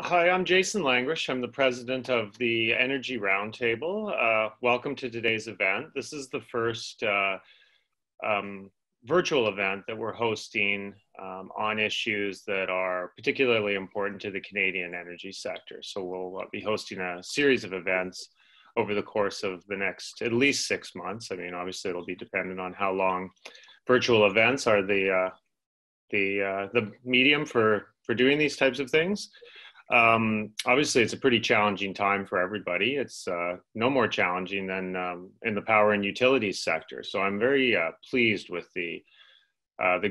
Hi, I'm Jason Langrish. I'm the president of the Energy Roundtable. Welcome to today's event. This is the first virtual event that we're hosting on issues that are particularly important to the Canadian energy sector. So we'll be hosting a series of events over the course of the next at least 6 months. I mean, obviously it'll be dependent on how long virtual events are the medium for doing these types of things. Obviously, it's a pretty challenging time for everybody. It's no more challenging than in the power and utilities sector. So I'm very pleased with the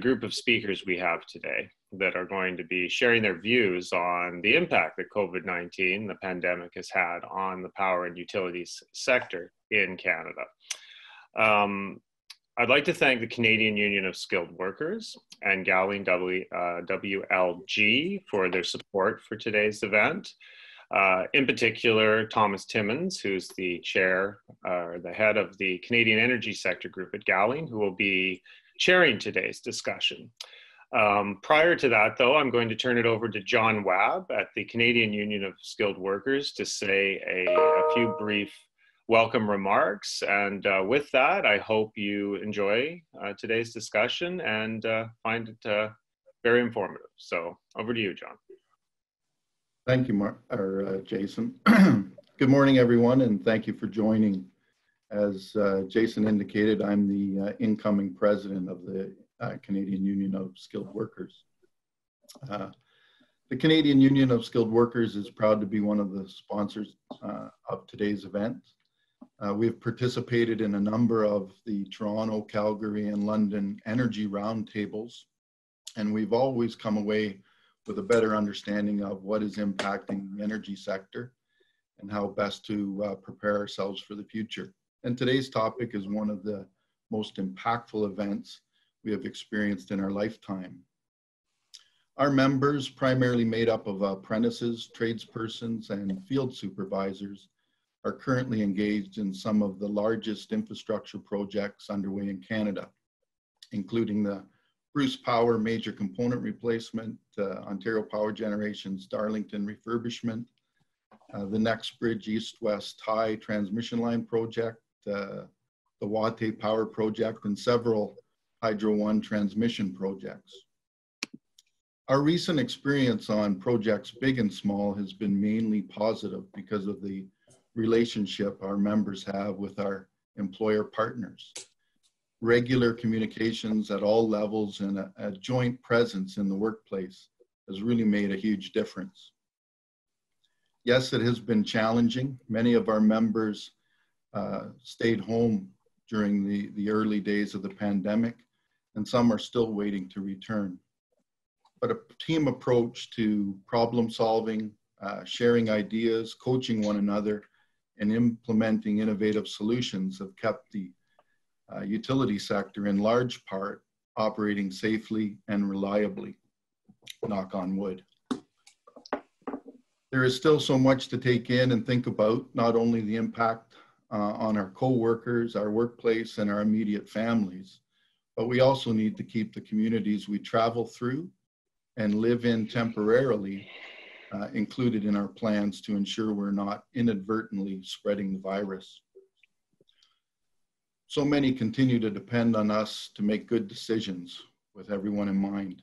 group of speakers we have today that are going to be sharing their views on the impact that COVID-19, the pandemic, has had on the power and utilities sector in Canada. I'd like to thank the Canadian Union of Skilled Workers and Gowling WLG for their support for today's event. In particular, Thomas Timmins, who's the chair or the head of the Canadian Energy Sector Group at Gowling, who will be chairing today's discussion. Prior to that, though, I'm going to turn it over to John Webb at the Canadian Union of Skilled Workers to say a few brief welcome remarks. And with that, I hope you enjoy today's discussion and find it very informative. So over to you, John. Thank you, Jason. Good morning, everyone, and thank you for joining. As Jason indicated, I'm the incoming president of the Canadian Union of Skilled Workers. The Canadian Union of Skilled Workers is proud to be one of the sponsors of today's event. We have participated in a number of the Toronto, Calgary, and London Energy Roundtables, and we've always come away with a better understanding of what is impacting the energy sector and how best to prepare ourselves for the future. And today's topic is one of the most impactful events we have experienced in our lifetime. Our members, primarily made up of apprentices, tradespersons, and field supervisors, are currently engaged in some of the largest infrastructure projects underway in Canada, including the Bruce Power major component replacement, Ontario Power Generation's Darlington refurbishment, the Next Bridge East-West High transmission line project, the Wate Power project, and several Hydro One transmission projects. Our recent experience on projects big and small has been mainly positive because of the relationship our members have with our employer partners. Regular communications at all levels and a joint presence in the workplace has really made a huge difference. Yes, it has been challenging. Many of our members stayed home during the early days of the pandemic, and some are still waiting to return. But a team approach to problem solving, sharing ideas, coaching one another, and implementing innovative solutions have kept the utility sector in large part operating safely and reliably, knock on wood. There is still so much to take in and think about, not only the impact on our co-workers, our workplace, and our immediate families, but we also need to keep the communities we travel through and live in temporarily included in our plans to ensure we're not inadvertently spreading the virus. So many continue to depend on us to make good decisions with everyone in mind.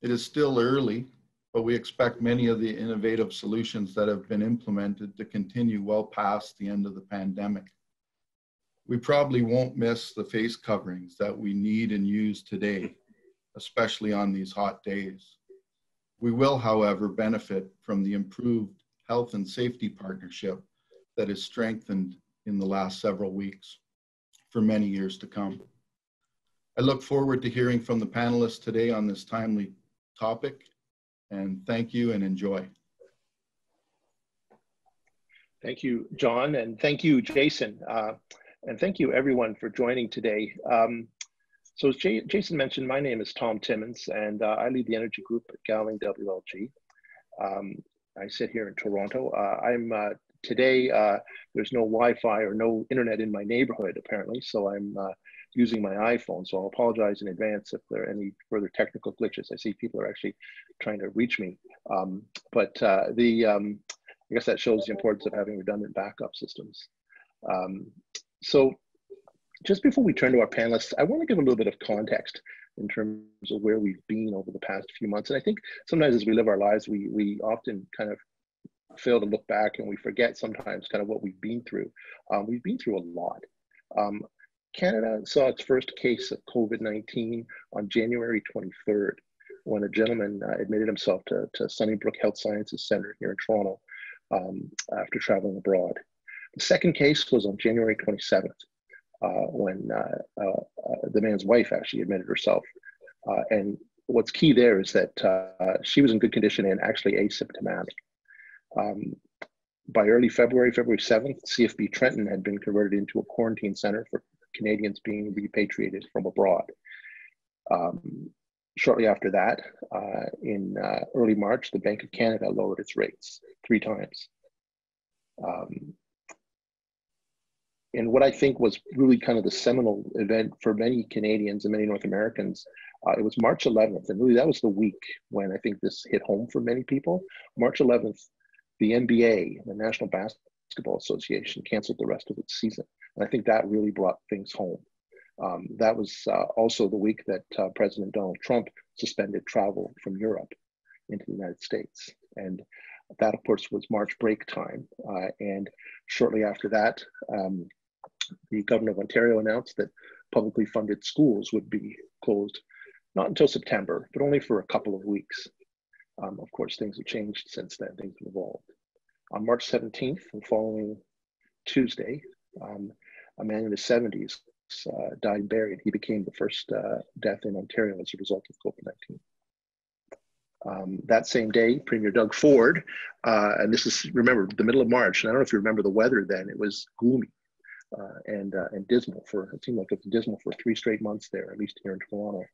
It is still early, but we expect many of the innovative solutions that have been implemented to continue well past the end of the pandemic. We probably won't miss the face coverings that we need and use today, especially on these hot days. We will, however, benefit from the improved health and safety partnership that is strengthened in the last several weeks for many years to come. I look forward to hearing from the panelists today on this timely topic, and thank you and enjoy. Thank you, John, and thank you, Jason, and thank you everyone for joining today. So as Jason mentioned, my name is Tom Timmins, and I lead the energy group at Gowling WLG. I sit here in Toronto. Today, there's no Wi-Fi or no internet in my neighborhood, apparently, so I'm using my iPhone, so I'll apologize in advance if there are any further technical glitches. I see people are actually trying to reach me. I guess that shows the importance of having redundant backup systems. So just before we turn to our panelists, I want to give a little bit of context in terms of where we've been over the past few months. And I think sometimes as we live our lives, we often kind of fail to look back, and we forget sometimes kind of what we've been through. We've been through a lot. Canada saw its first case of COVID-19 on January 23rd, when a gentleman admitted himself to Sunnybrook Health Sciences Centre here in Toronto after traveling abroad. The second case was on January 27th, when the man's wife actually admitted herself. And what's key there is that she was in good condition and actually asymptomatic. By early February 7th, CFB Trenton had been converted into a quarantine center for Canadians being repatriated from abroad. Shortly after that, in early March, the Bank of Canada lowered its rates 3 times. And what I think was really kind of the seminal event for many Canadians and many North Americans, it was March 11th, and really that was the week when I think this hit home for many people. March 11th, the NBA, the National Basketball Association, canceled the rest of its season. And I think that really brought things home. That was also the week that President Donald Trump suspended travel from Europe into the United States. And that, of course, was March break time. And shortly after that, the government of Ontario announced that publicly funded schools would be closed, not until September, but only for a couple of weeks. Of course, things have changed since then, things have evolved. On March 17th, the following Tuesday, a man in his 70s died and buried. He became the first death in Ontario as a result of COVID-19. That same day, Premier Doug Ford, and this is, remember, the middle of March, and I don't know if you remember the weather then, it was gloomy and dismal it seemed like it was dismal for 3 straight months there, at least here in Toronto.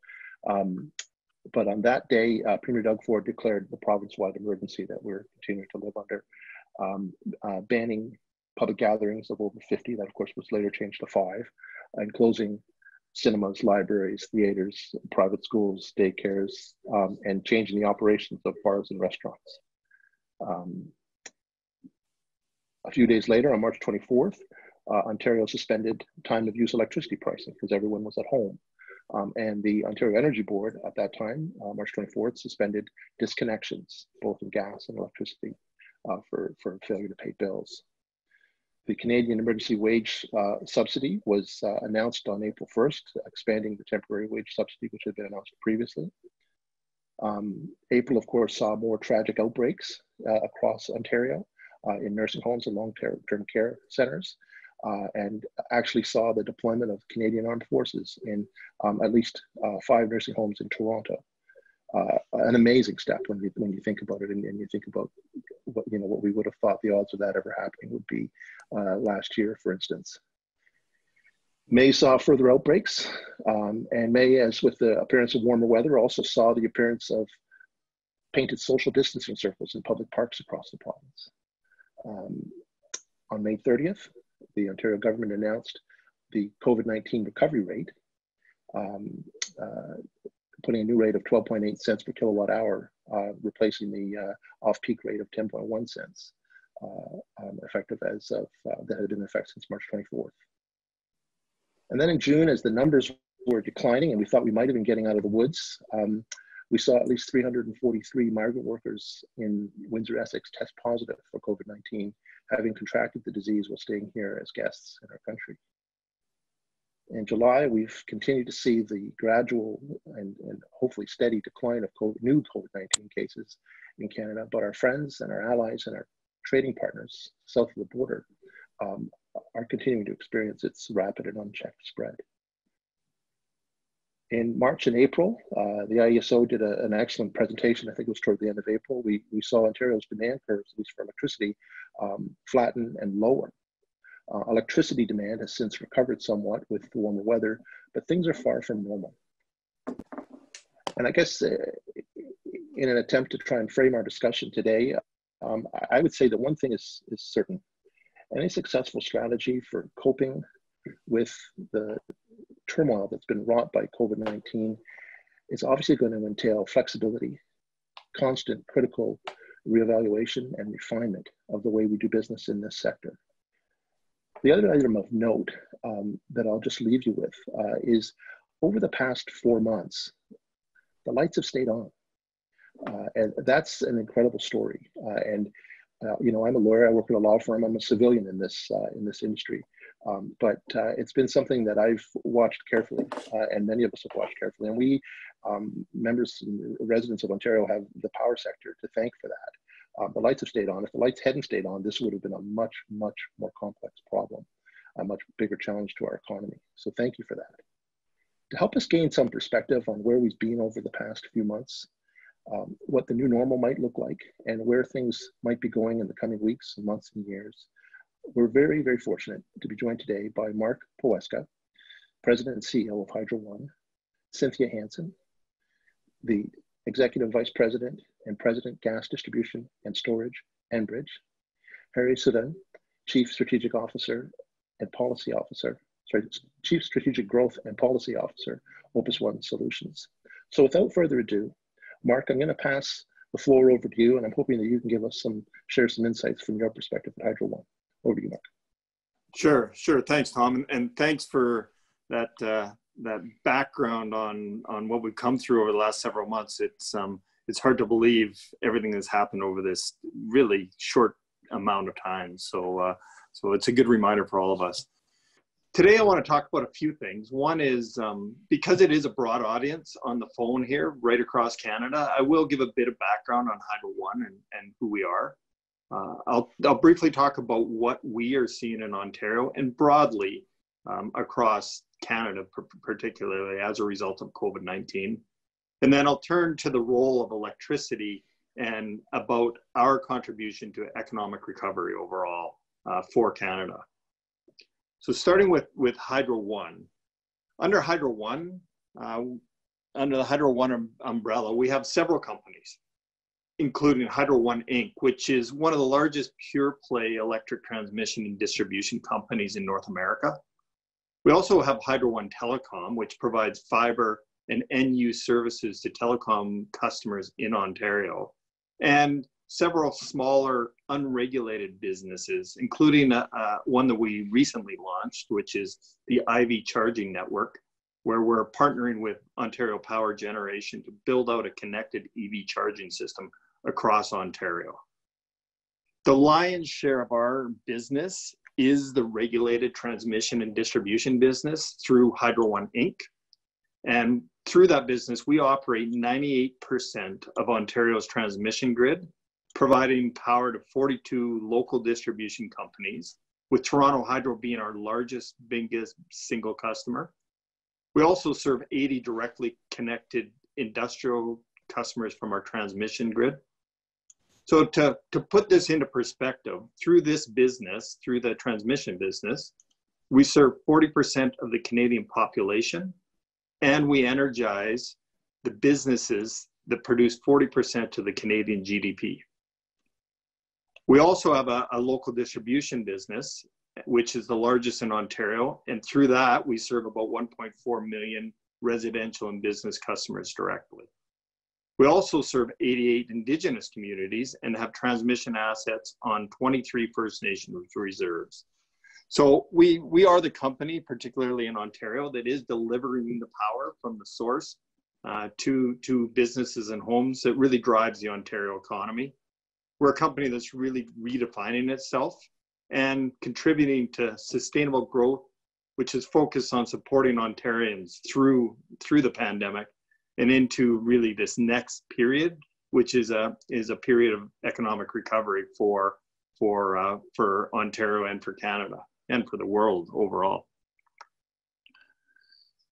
But on that day, Premier Doug Ford declared the province-wide emergency that we're continuing to live under, banning public gatherings of over 50, that of course was later changed to 5, and closing cinemas, libraries, theaters, private schools, daycares, and changing the operations of bars and restaurants. A few days later, on March 24th, Ontario suspended time of use electricity pricing because everyone was at home. And the Ontario Energy Board at that time, March 24th, suspended disconnections, both in gas and electricity, for failure to pay bills. The Canadian Emergency Wage Subsidy was announced on April 1st, expanding the temporary wage subsidy, which had been announced previously. April, of course, saw more tragic outbreaks across Ontario in nursing homes and long-term care centers, and actually saw the deployment of Canadian Armed Forces in at least 5 nursing homes in Toronto. An amazing step when you think about it, and you think about what we would have thought the odds of that ever happening would be last year, for instance. May saw further outbreaks, and May, as with the appearance of warmer weather, also saw the appearance of painted social distancing circles in public parks across the province. On May 30th, the Ontario government announced the COVID-19 recovery rate, putting a new rate of 12.8 cents per kilowatt hour, replacing the off-peak rate of 10.1 cents, effective as of, that had been in effect since March 24th. And then in June, as the numbers were declining and we thought we might have been getting out of the woods, we saw at least 343 migrant workers in Windsor, Essex test positive for COVID-19, having contracted the disease while staying here as guests in our country. In July, we've continued to see the gradual and hopefully steady decline of new COVID-19 cases in Canada, but our friends and our allies and our trading partners south of the border are continuing to experience its rapid and unchecked spread. In March and April, the IESO did an excellent presentation. I think it was toward the end of April. We saw Ontario's demand curves, at least for electricity, flatten and lower. Electricity demand has since recovered somewhat with the warmer weather, but things are far from normal. And I guess in an attempt to try and frame our discussion today, I would say that one thing is certain. Any successful strategy for coping with the turmoil that's been wrought by COVID-19 is obviously going to entail flexibility, constant critical reevaluation and refinement of the way we do business in this sector. The other item of note that I'll just leave you with is over the past 4 months, the lights have stayed on. And that's an incredible story. You know, I'm a lawyer, I work at a law firm, I'm a civilian in this industry. But it's been something that I've watched carefully, and many of us have watched carefully. And we, members and residents of Ontario, have the power sector to thank for that. The lights have stayed on. If the lights hadn't stayed on, this would have been a much, much more complex problem, a much bigger challenge to our economy. So thank you for that. To help us gain some perspective on where we've been over the past few months, what the new normal might look like, and where things might be going in the coming weeks, months, and years, we're very, very fortunate to be joined today by Mark Poweska, President and CEO of Hydro One, Cynthia Hansen, the Executive Vice President and President, Gas Distribution and Storage, Enbridge, Harry Sudden, Chief Strategic Officer and Policy Officer, Chief Strategic Growth and Policy Officer, Opus One Solutions. So without further ado, Mark, I'm going to pass the floor over to you, and I'm hoping that you can give us share some insights from your perspective at Hydro One. Over to you, Mark. Sure. Thanks, Tom, and thanks for that background on what we've come through over the last several months. It's hard to believe everything that's happened over this really short amount of time. So it's a good reminder for all of us. Today, I want to talk about a few things. One is, because it is a broad audience on the phone here, right across Canada, I will give a bit of background on Hydro One and who we are. I'll briefly talk about what we are seeing in Ontario and broadly across Canada, particularly as a result of COVID-19. And then I'll turn to the role of electricity and about our contribution to economic recovery overall for Canada. So starting with Hydro One. Under Hydro One, under the Hydro One umbrella, we have several companies, including Hydro One Inc., which is one of the largest pure play electric transmission and distribution companies in North America. We also have Hydro One Telecom, which provides fiber and end-use services to telecom customers in Ontario, and several smaller unregulated businesses, including one that we recently launched, which is the IV Charging Network, where we're partnering with Ontario Power Generation to build out a connected EV charging system across Ontario. The lion's share of our business is the regulated transmission and distribution business through Hydro One Inc. And through that business, we operate 98% of Ontario's transmission grid, providing power to 42 local distribution companies, with Toronto Hydro being our biggest single customer. We also serve 80 directly connected industrial customers from our transmission grid. So to put this into perspective, through this business, through the transmission business, we serve 40% of the Canadian population, and we energize the businesses that produce 40% of the Canadian GDP. We also have a local distribution business, which is the largest in Ontario, and through that, we serve about 1.4 million residential and business customers directly. We also serve 88 Indigenous communities and have transmission assets on 23 First Nations reserves. So we are the company, particularly in Ontario, that is delivering the power from the source to businesses and homes that really drives the Ontario economy. We're a company that's really redefining itself and contributing to sustainable growth, which is focused on supporting Ontarians through the pandemic and into really this next period, which is a period of economic recovery for Ontario and for Canada and for the world overall.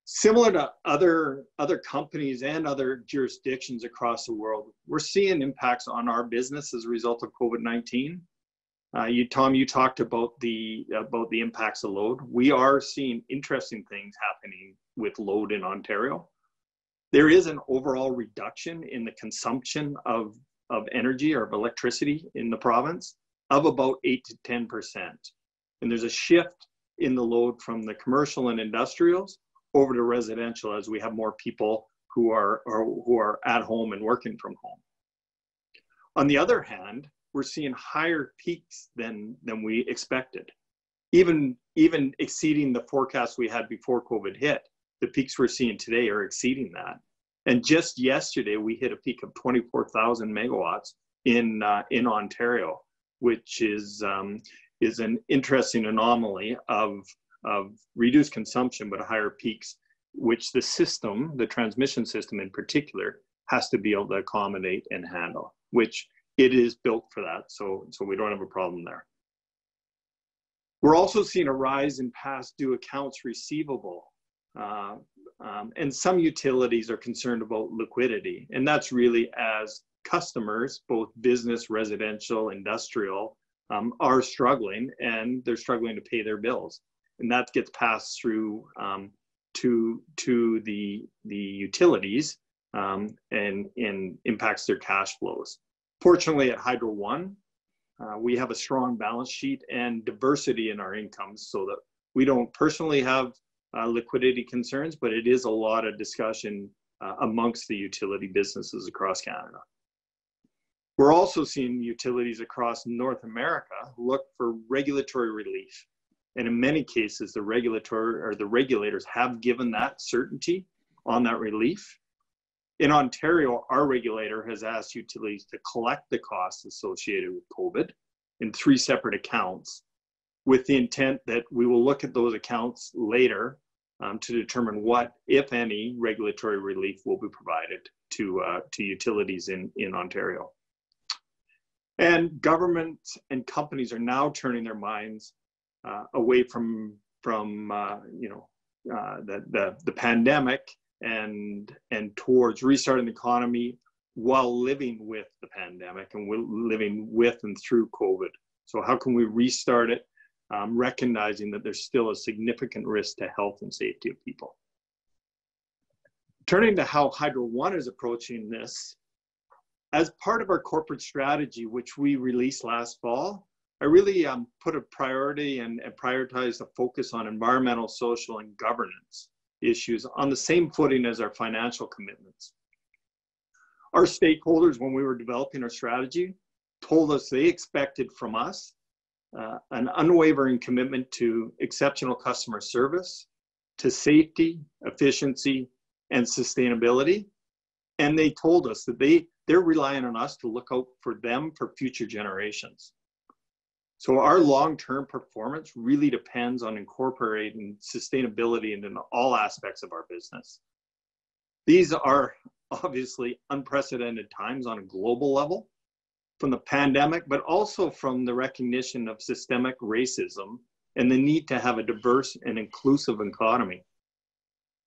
Similar to other companies and other jurisdictions across the world, we're seeing impacts on our business as a result of COVID-19. Tom, you talked about the impacts of load. We are seeing interesting things happening with load in Ontario. There is an overall reduction in the consumption of energy or of electricity in the province of about 8 to 10%. And there's a shift in the load from the commercial and industrials over to residential as we have more people who are at home and working from home. On the other hand, we're seeing higher peaks than we expected. Even exceeding the forecast we had before COVID hit, the peaks we're seeing today are exceeding that. And just yesterday, we hit a peak of 24,000 megawatts in Ontario, which is an interesting anomaly of reduced consumption, but higher peaks, which the transmission system in particular, has to be able to accommodate and handle, which it is built for that. So we don't have a problem there. We're also seeing a rise in past due accounts receivable. And some utilities are concerned about liquidity. And that's really as customers, both business, residential, industrial, are struggling, and they're struggling to pay their bills. And that gets passed through to the utilities and impacts their cash flows. Fortunately, at Hydro One, we have a strong balance sheet and diversity in our incomes, so that we don't personally have liquidity concerns, but it is a lot of discussion amongst the utility businesses across Canada. We're also seeing utilities across North America look for regulatory relief. And in many cases, the regulators have given that certainty on that relief. In Ontario, our regulator has asked utilities to collect the costs associated with COVID in 3 separate accounts, with the intent that we will look at those accounts later to determine what, if any, regulatory relief will be provided to utilities in Ontario. And governments and companies are now turning their minds away from the pandemic and towards restarting the economy while living with the pandemic and living with and through COVID. So how can we restart it, recognizing that there's still a significant risk to health and safety of people? Turning to how Hydro One is approaching this, as part of our corporate strategy, which we released last fall, I really put a priority and prioritized a focus on environmental, social, and governance issues on the same footing as our financial commitments. Our stakeholders, when we were developing our strategy, told us they expected from us an unwavering commitment to exceptional customer service, to safety, efficiency, and sustainability. And they told us that they're relying on us to look out for them for future generations. So our long-term performance really depends on incorporating sustainability into all aspects of our business. These are obviously unprecedented times on a global level, from the pandemic, but also from the recognition of systemic racism and the need to have a diverse and inclusive economy.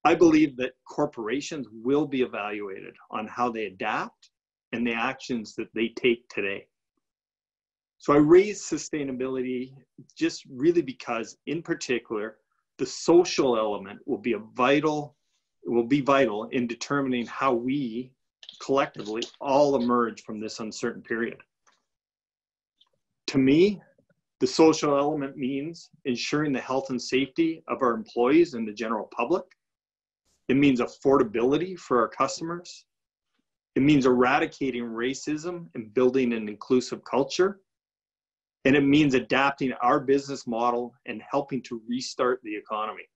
I believe that corporations will be evaluated on how they adapt and the actions that they take today. So I raise sustainability just really because, in particular, the social element will be vital in determining how we collectively all emerge from this uncertain period. To me, the social element means ensuring the health and safety of our employees and the general public. It means affordability for our customers. It means eradicating racism and building an inclusive culture. And it means adapting our business model and helping to restart the economy.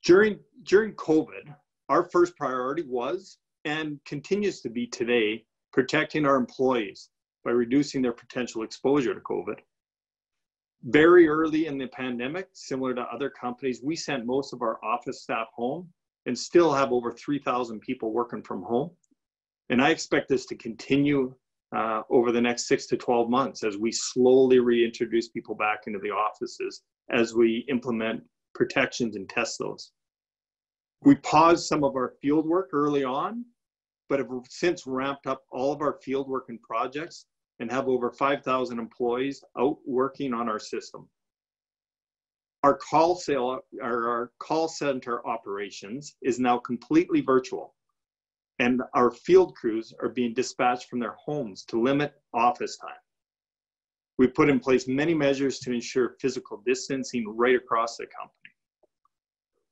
During COVID, our first priority was, and continues to be today, protecting our employees by reducing their potential exposure to COVID. Very early in the pandemic, similar to other companies, we sent most of our office staff home and still have over 3,000 people working from home. And I expect this to continue over the next 6 to 12 months as we slowly reintroduce people back into the offices as we implement protections and test those. We paused some of our field work early on, but have since ramped up all of our field work and projects and have over 5,000 employees out working on our system. Our call center operations is now completely virtual, and our field crews are being dispatched from their homes to limit office time. We've put in place many measures to ensure physical distancing right across the company.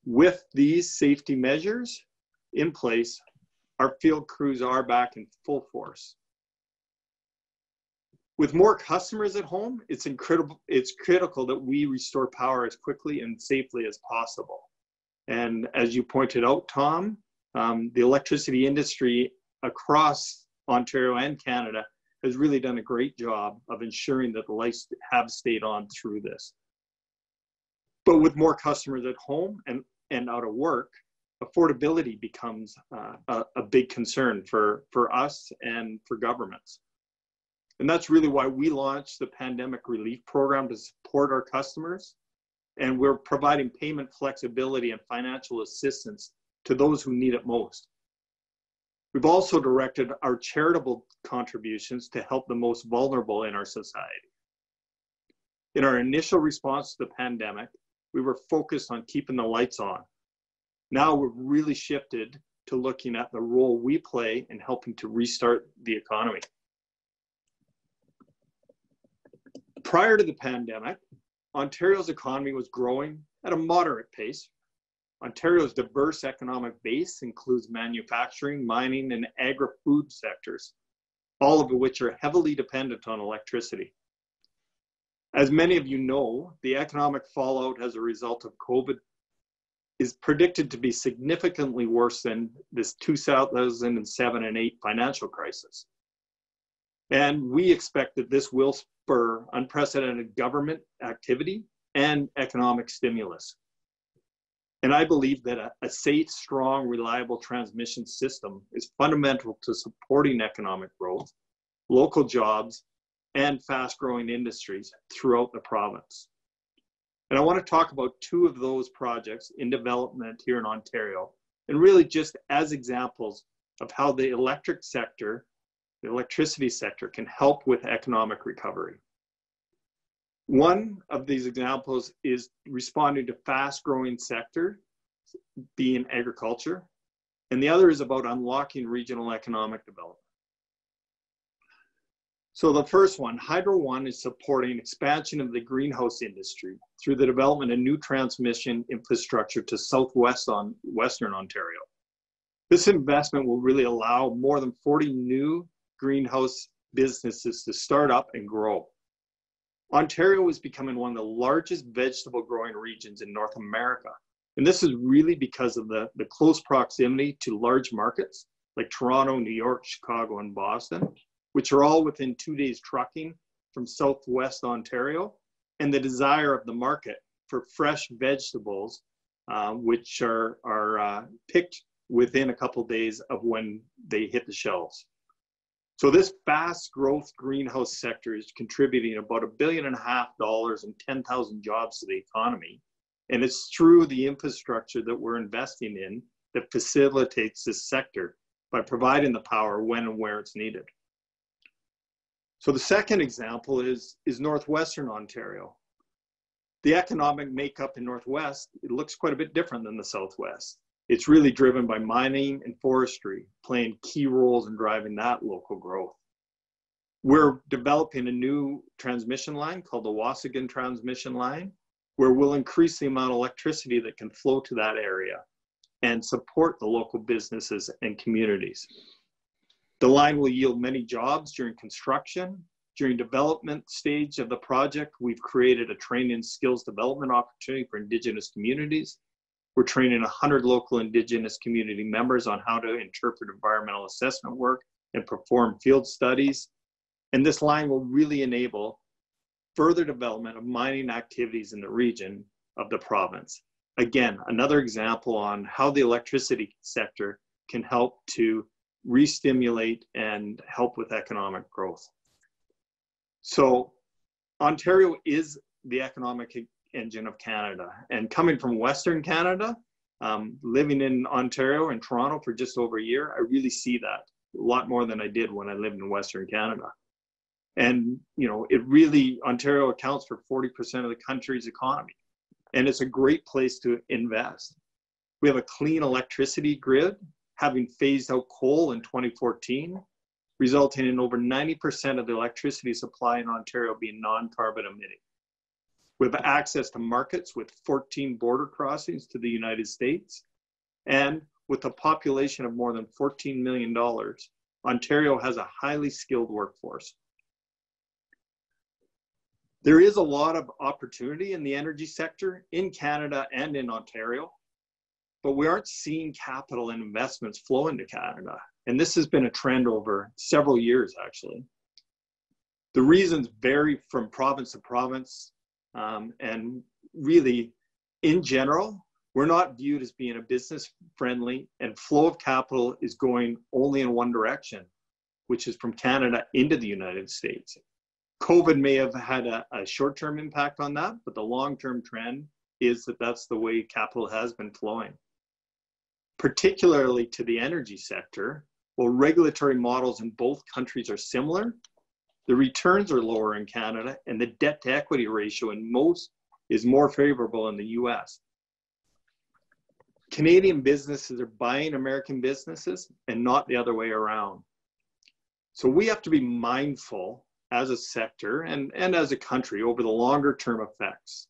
With these safety measures in place, our field crews are back in full force. With more customers at home, it's critical that we restore power as quickly and safely as possible. And as you pointed out, Tom, the electricity industry across Ontario and Canada has really done a great job of ensuring that the lights have stayed on through this. But with more customers at home and out of work, affordability becomes a big concern for us and for governments. And that's really why we launched the Pandemic Relief Program to support our customers. And we're providing payment flexibility and financial assistance to those who need it most. We've also directed our charitable contributions to help the most vulnerable in our society. In our initial response to the pandemic, we were focused on keeping the lights on. Now we've really shifted to looking at the role we play in helping to restart the economy. Prior to the pandemic, Ontario's economy was growing at a moderate pace. Ontario's diverse economic base includes manufacturing, mining, and agri-food sectors, all of which are heavily dependent on electricity. As many of you know, the economic fallout as a result of COVID is predicted to be significantly worse than this 2007 and 8 financial crisis. And we expect that this will spur unprecedented government activity and economic stimulus. And I believe that a safe, strong, reliable transmission system is fundamental to supporting economic growth, local jobs, and fast-growing industries throughout the province. And I want to talk about two of those projects in development here in Ontario, and really just as examples of how the electricity sector can help with economic recovery. One of these examples is responding to fast-growing sector, being agriculture, and the other is about unlocking regional economic development. So the first one, Hydro One, is supporting expansion of the greenhouse industry through the development of new transmission infrastructure to Western Ontario. This investment will really allow more than 40 new greenhouse businesses to start up and grow. Ontario is becoming one of the largest vegetable growing regions in North America. And this is really because of the close proximity to large markets like Toronto, New York, Chicago, and Boston, which are all within 2 days trucking from Southwest Ontario, and the desire of the market for fresh vegetables, which are picked within a couple days of when they hit the shelves. So this fast growth greenhouse sector is contributing about $1.5 billion and 10,000 jobs to the economy. And it's through the infrastructure that we're investing in that facilitates this sector by providing the power when and where it's needed. So the second example is Northwestern Ontario. The economic makeup in Northwest, it looks quite a bit different than the Southwest. It's really driven by mining and forestry, playing key roles in driving that local growth. We're developing a new transmission line called the Waasigan Transmission Line, where we'll increase the amount of electricity that can flow to that area and support the local businesses and communities. The line will yield many jobs during construction. During development stage of the project, we've created a training and skills development opportunity for Indigenous communities. We're training 100 local Indigenous community members on how to interpret environmental assessment work and perform field studies. And this line will really enable further development of mining activities in the region of the province. Again, another example on how the electricity sector can help to re-stimulate and help with economic growth. So Ontario is the economic engine of Canada. And coming from Western Canada, living in Ontario and Toronto for just over a year, I really see that a lot more than I did when I lived in Western Canada. And, you know, Ontario accounts for 40% of the country's economy. And it's a great place to invest. We have a clean electricity grid, having phased out coal in 2014, resulting in over 90% of the electricity supply in Ontario being non-carbon emitting. We have access to markets with 14 border crossings to the United States. And with a population of more than $14 million, Ontario has a highly skilled workforce. There is a lot of opportunity in the energy sector in Canada and in Ontario, but we aren't seeing capital and investments flow into Canada. And this has been a trend over several years, actually. The reasons vary from province to province, and really, in general, we're not viewed as being a business friendly, and flow of capital is going only in one direction, which is from Canada into the United States. COVID may have had a short-term impact on that, but the long-term trend is that that's the way capital has been flowing. Particularly to the energy sector, while regulatory models in both countries are similar, the returns are lower in Canada, and the debt-to-equity ratio in most is more favorable in the US. Canadian businesses are buying American businesses and not the other way around. So we have to be mindful as a sector and as a country over the longer term effects.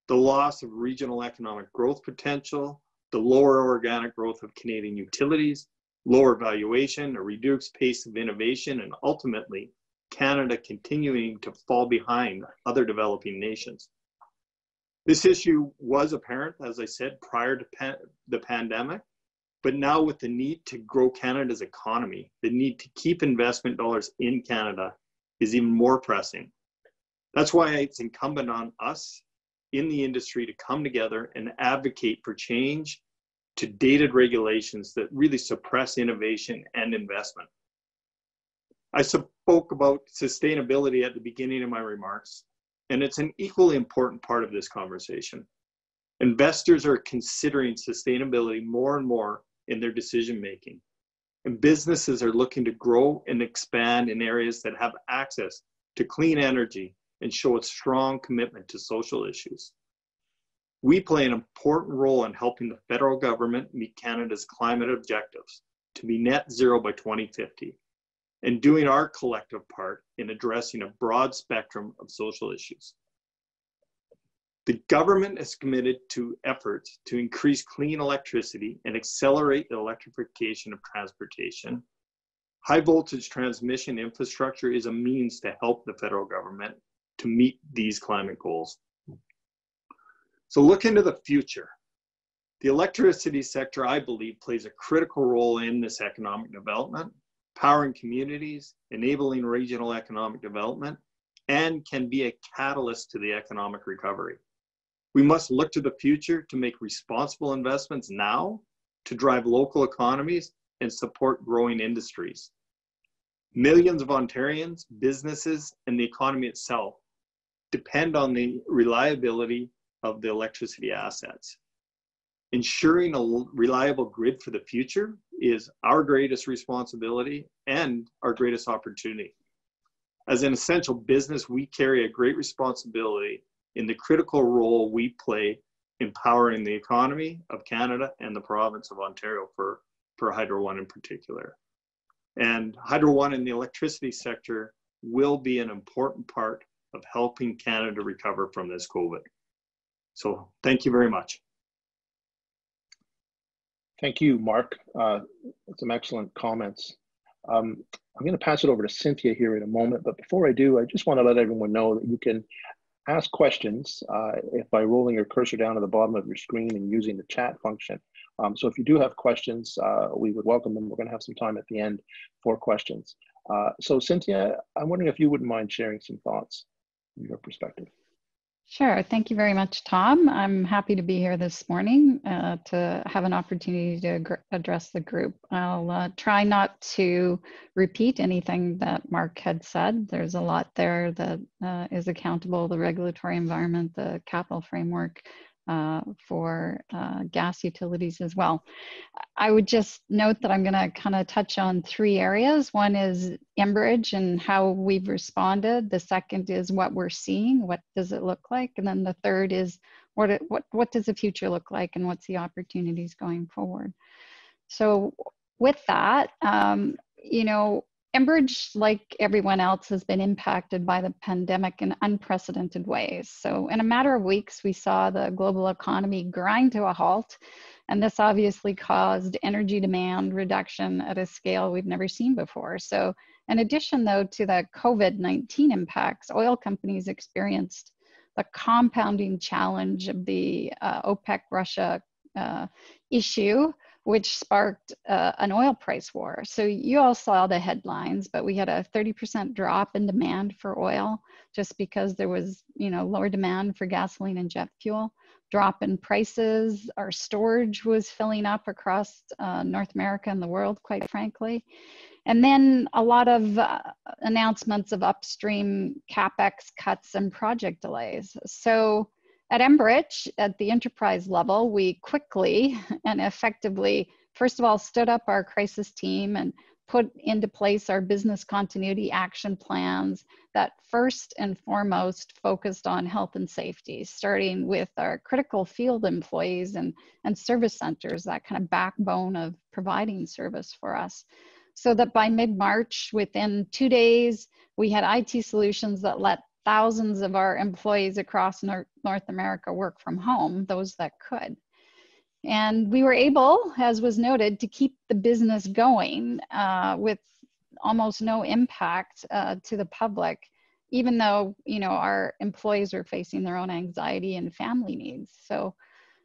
The loss of regional economic growth potential, the lower organic growth of Canadian utilities, lower valuation, a reduced pace of innovation, and ultimately Canada continuing to fall behind other developing nations. This issue was apparent, as I said, prior to the pandemic, but now with the need to grow Canada's economy, the need to keep investment dollars in Canada is even more pressing. That's why it's incumbent on us in the industry to come together and advocate for change to dated regulations that really suppress innovation and investment. I spoke about sustainability at the beginning of my remarks, and it's an equally important part of this conversation. Investors are considering sustainability more and more in their decision-making, and businesses are looking to grow and expand in areas that have access to clean energy and show a strong commitment to social issues. We play an important role in helping the federal government meet Canada's climate objectives to be net zero by 2050, and doing our collective part in addressing a broad spectrum of social issues. The government is committed to efforts to increase clean electricity and accelerate the electrification of transportation. High voltage transmission infrastructure is a means to help the federal government to meet these climate goals. So look into the future. The electricity sector, I believe, plays a critical role in this economic development, powering communities, enabling regional economic development, and can be a catalyst to the economic recovery. We must look to the future to make responsible investments now to drive local economies and support growing industries. Millions of Ontarians, businesses, and the economy itself depend on the reliability of the electricity assets. Ensuring a reliable grid for the future is our greatest responsibility and our greatest opportunity. As an essential business, we carry a great responsibility in the critical role we play in powering the economy of Canada and the province of Ontario for Hydro One in particular. And Hydro One in the electricity sector will be an important part of helping Canada recover from this COVID. So thank you very much. Thank you, Mark. Some excellent comments. I'm going to pass it over to Cynthia here in a moment, but before I do, I just want to let everyone know that you can ask questions by rolling your cursor down to the bottom of your screen and using the chat function. So if you do have questions, we would welcome them. We're going to have some time at the end for questions. So Cynthia, I'm wondering if you wouldn't mind sharing some thoughts from your perspective. Sure. Thank you very much, Tom. I'm happy to be here this morning to have an opportunity to address the group. I'll try not to repeat anything that Mark had said. There's a lot there that is accountable, the regulatory environment, the capital framework for gas utilities as well. I would just note that I'm going to kind of touch on three areas. One is Enbridge and how we've responded. The second is what we're seeing. What does it look like? And then the third is what does the future look like and what's the opportunities going forward? So with that, you know, Enbridge, like everyone else, has been impacted by the pandemic in unprecedented ways. So in a matter of weeks, we saw the global economy grind to a halt, and this obviously caused energy demand reduction at a scale we've never seen before. So in addition, though, to the COVID-19 impacts, oil companies experienced the compounding challenge of the OPEC-Russia issue, which sparked an oil price war. So you all saw the headlines, but we had a 30% drop in demand for oil just because there was, lower demand for gasoline and jet fuel. Drop in prices, our storage was filling up across North America and the world, quite frankly. And then a lot of announcements of upstream CapEx cuts and project delays. So at Enbridge, at the enterprise level, we quickly and effectively, first of all, stood up our crisis team and put into place our business continuity action plans that first and foremost focused on health and safety, starting with our critical field employees and service centers, that kind of backbone of providing service for us. So that by mid-March, within 2 days, we had IT solutions that let thousands of our employees across North America work from home, those that could. And we were able, as was noted, to keep the business going with almost no impact to the public, even though, our employees are facing their own anxiety and family needs. So,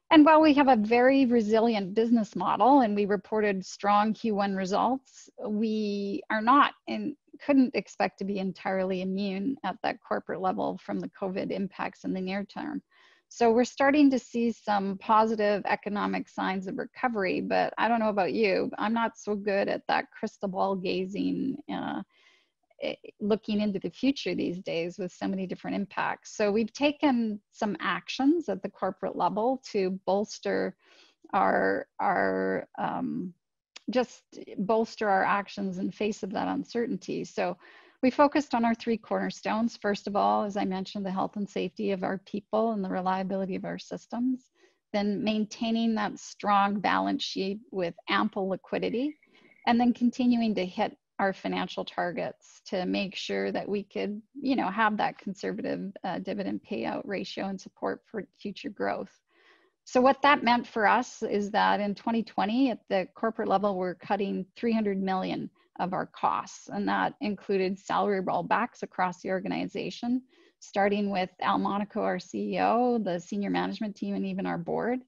and while we have a very resilient business model and we reported strong Q1 results, we are not and couldn't expect to be entirely immune at that corporate level from the COVID impacts in the near term. So we're starting to see some positive economic signs of recovery, but I don't know about you, I'm not so good at that crystal ball gazing, looking into the future these days with so many different impacts. So we've taken some actions at the corporate level to bolster our actions in face of that uncertainty. So we focused on our 3 cornerstones. First of all, as I mentioned, the health and safety of our people and the reliability of our systems. Then maintaining that strong balance sheet with ample liquidity, and then continuing to hit our financial targets to make sure that we could, have that conservative dividend payout ratio and support for future growth. So what that meant for us is that in 2020, at the corporate level, we're cutting $300 million of our costs, and that included salary rollbacks across the organization, starting with Al Monaco, our CEO, the senior management team, and even our board.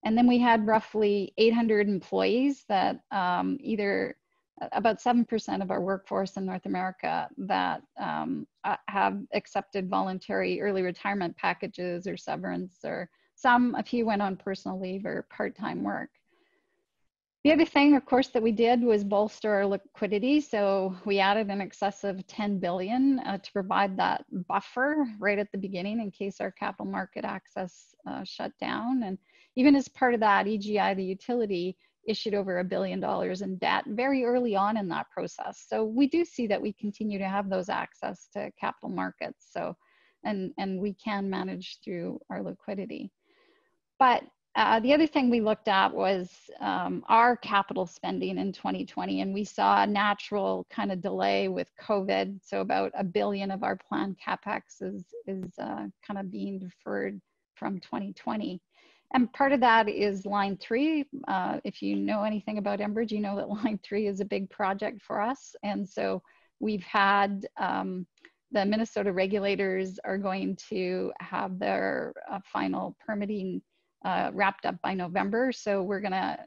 And then we had roughly 800 employees that either about 7% of our workforce in North America that have accepted voluntary early retirement packages or severance, or a few went on personal leave or part-time work. The other thing, of course, that we did was bolster our liquidity. So we added an excess of $10 billion to provide that buffer right at the beginning in case our capital market access shut down. And even as part of that, EGI, the utility, issued over $1 billion in debt very early on in that process. So we do see that we continue to have those access to capital markets. So, and we can manage through our liquidity. But the other thing we looked at was our capital spending in 2020, and we saw a natural kind of delay with COVID. So about $1 billion of our planned CapEx is kind of being deferred from 2020. And part of that is Line 3. If you know anything about Enbridge, you know that Line 3 is a big project for us. And so we've had the Minnesota regulators are going to have their final permitting wrapped up by November. So we're going to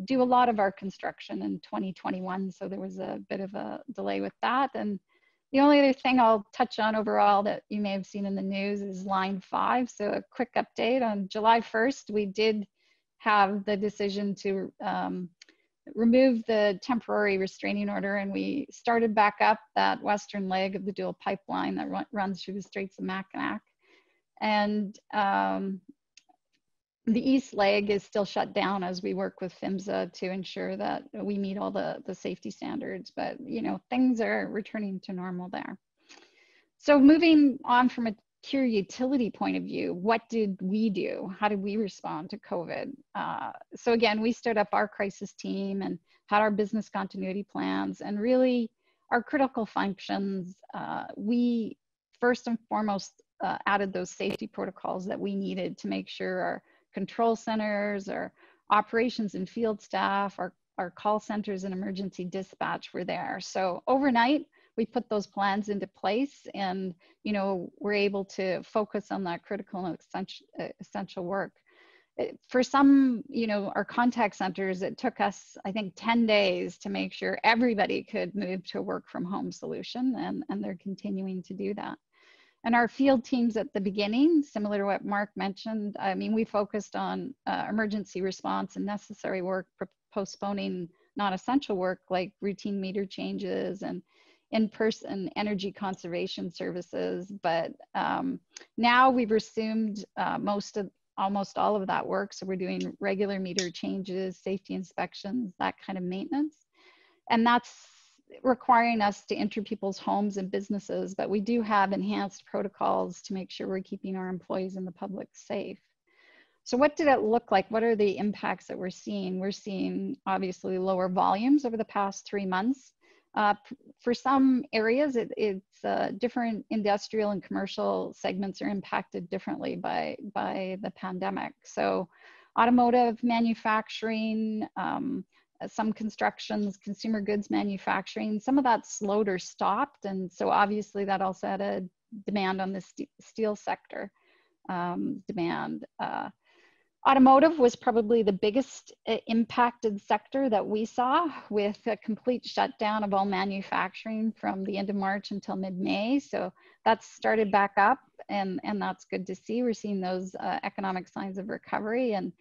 do a lot of our construction in 2021. So there was a bit of a delay with that. And the only other thing I'll touch on overall that you may have seen in the news is Line 5. So a quick update. On July 1st, we did have the decision to remove the temporary restraining order, and we started back up that western leg of the dual pipeline that runs through the Straits of Mackinac. And the east leg is still shut down as we work with PHMSA to ensure that we meet all the safety standards, but things are returning to normal there. So moving on from a pure utility point of view, what did we do? How did we respond to COVID? So again, we stood up our crisis team and had our business continuity plans, and really our critical functions, we first and foremost added those safety protocols that we needed to make sure our control centers, our operations and field staff, our call centers and emergency dispatch were there. So overnight, we put those plans into place, and we're able to focus on that critical and essential work. For some, our contact centers, it took us, I think, 10 days to make sure everybody could move to a work from home solution, and they're continuing to do that. And our field teams at the beginning, similar to what Mark mentioned, I mean, we focused on emergency response and necessary work, postponing non-essential work like routine meter changes and in-person energy conservation services. But now we've resumed almost all of that work. So we're doing regular meter changes, safety inspections, that kind of maintenance. And that's requiring us to enter people's homes and businesses, but we do have enhanced protocols to make sure we're keeping our employees and the public safe. So what did it look like? What are the impacts that we're seeing? We're seeing obviously lower volumes over the past 3 months. For some areas, it's different industrial and commercial segments are impacted differently by the pandemic. So automotive manufacturing, some constructions, consumer goods manufacturing, some of that slowed or stopped. And so obviously that also had a demand on the steel sector demand. Automotive was probably the biggest impacted sector that we saw, with a complete shutdown of all manufacturing from the end of March until mid-May. So that's started back up, and that's good to see. We're seeing those economic signs of recovery. And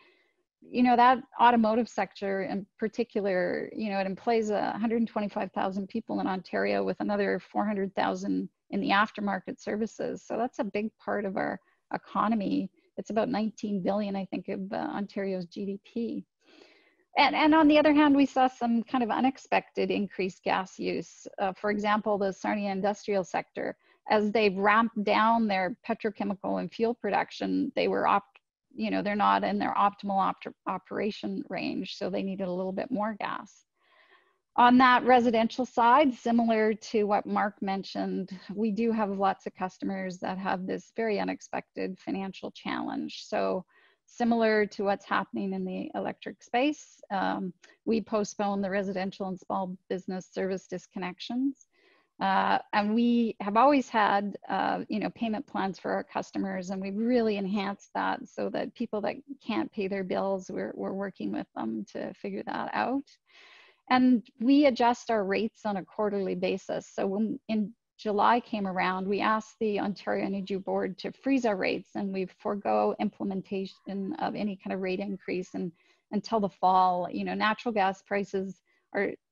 that automotive sector in particular, it employs 125,000 people in Ontario, with another 400,000 in the aftermarket services. So that's a big part of our economy. It's about 19 billion, I think, of Ontario's GDP. And on the other hand, we saw some kind of unexpected increased gas use. For example, the Sarnia industrial sector, as they've ramped down their petrochemical and fuel production, they were they're not in their optimal operation range, so they needed a little bit more gas. On that residential side, similar to what Mark mentioned, we do have lots of customers that have this very unexpected financial challenge. So similar to what's happening in the electric space, we postponed the residential and small business service disconnections. And we have always had, payment plans for our customers, and we've really enhanced that so that people that can't pay their bills, we're working with them to figure that out. And we adjust our rates on a quarterly basis. So when in July came around, we asked the Ontario Energy Board to freeze our rates, and we forego implementation of any kind of rate increase until the fall. Natural gas prices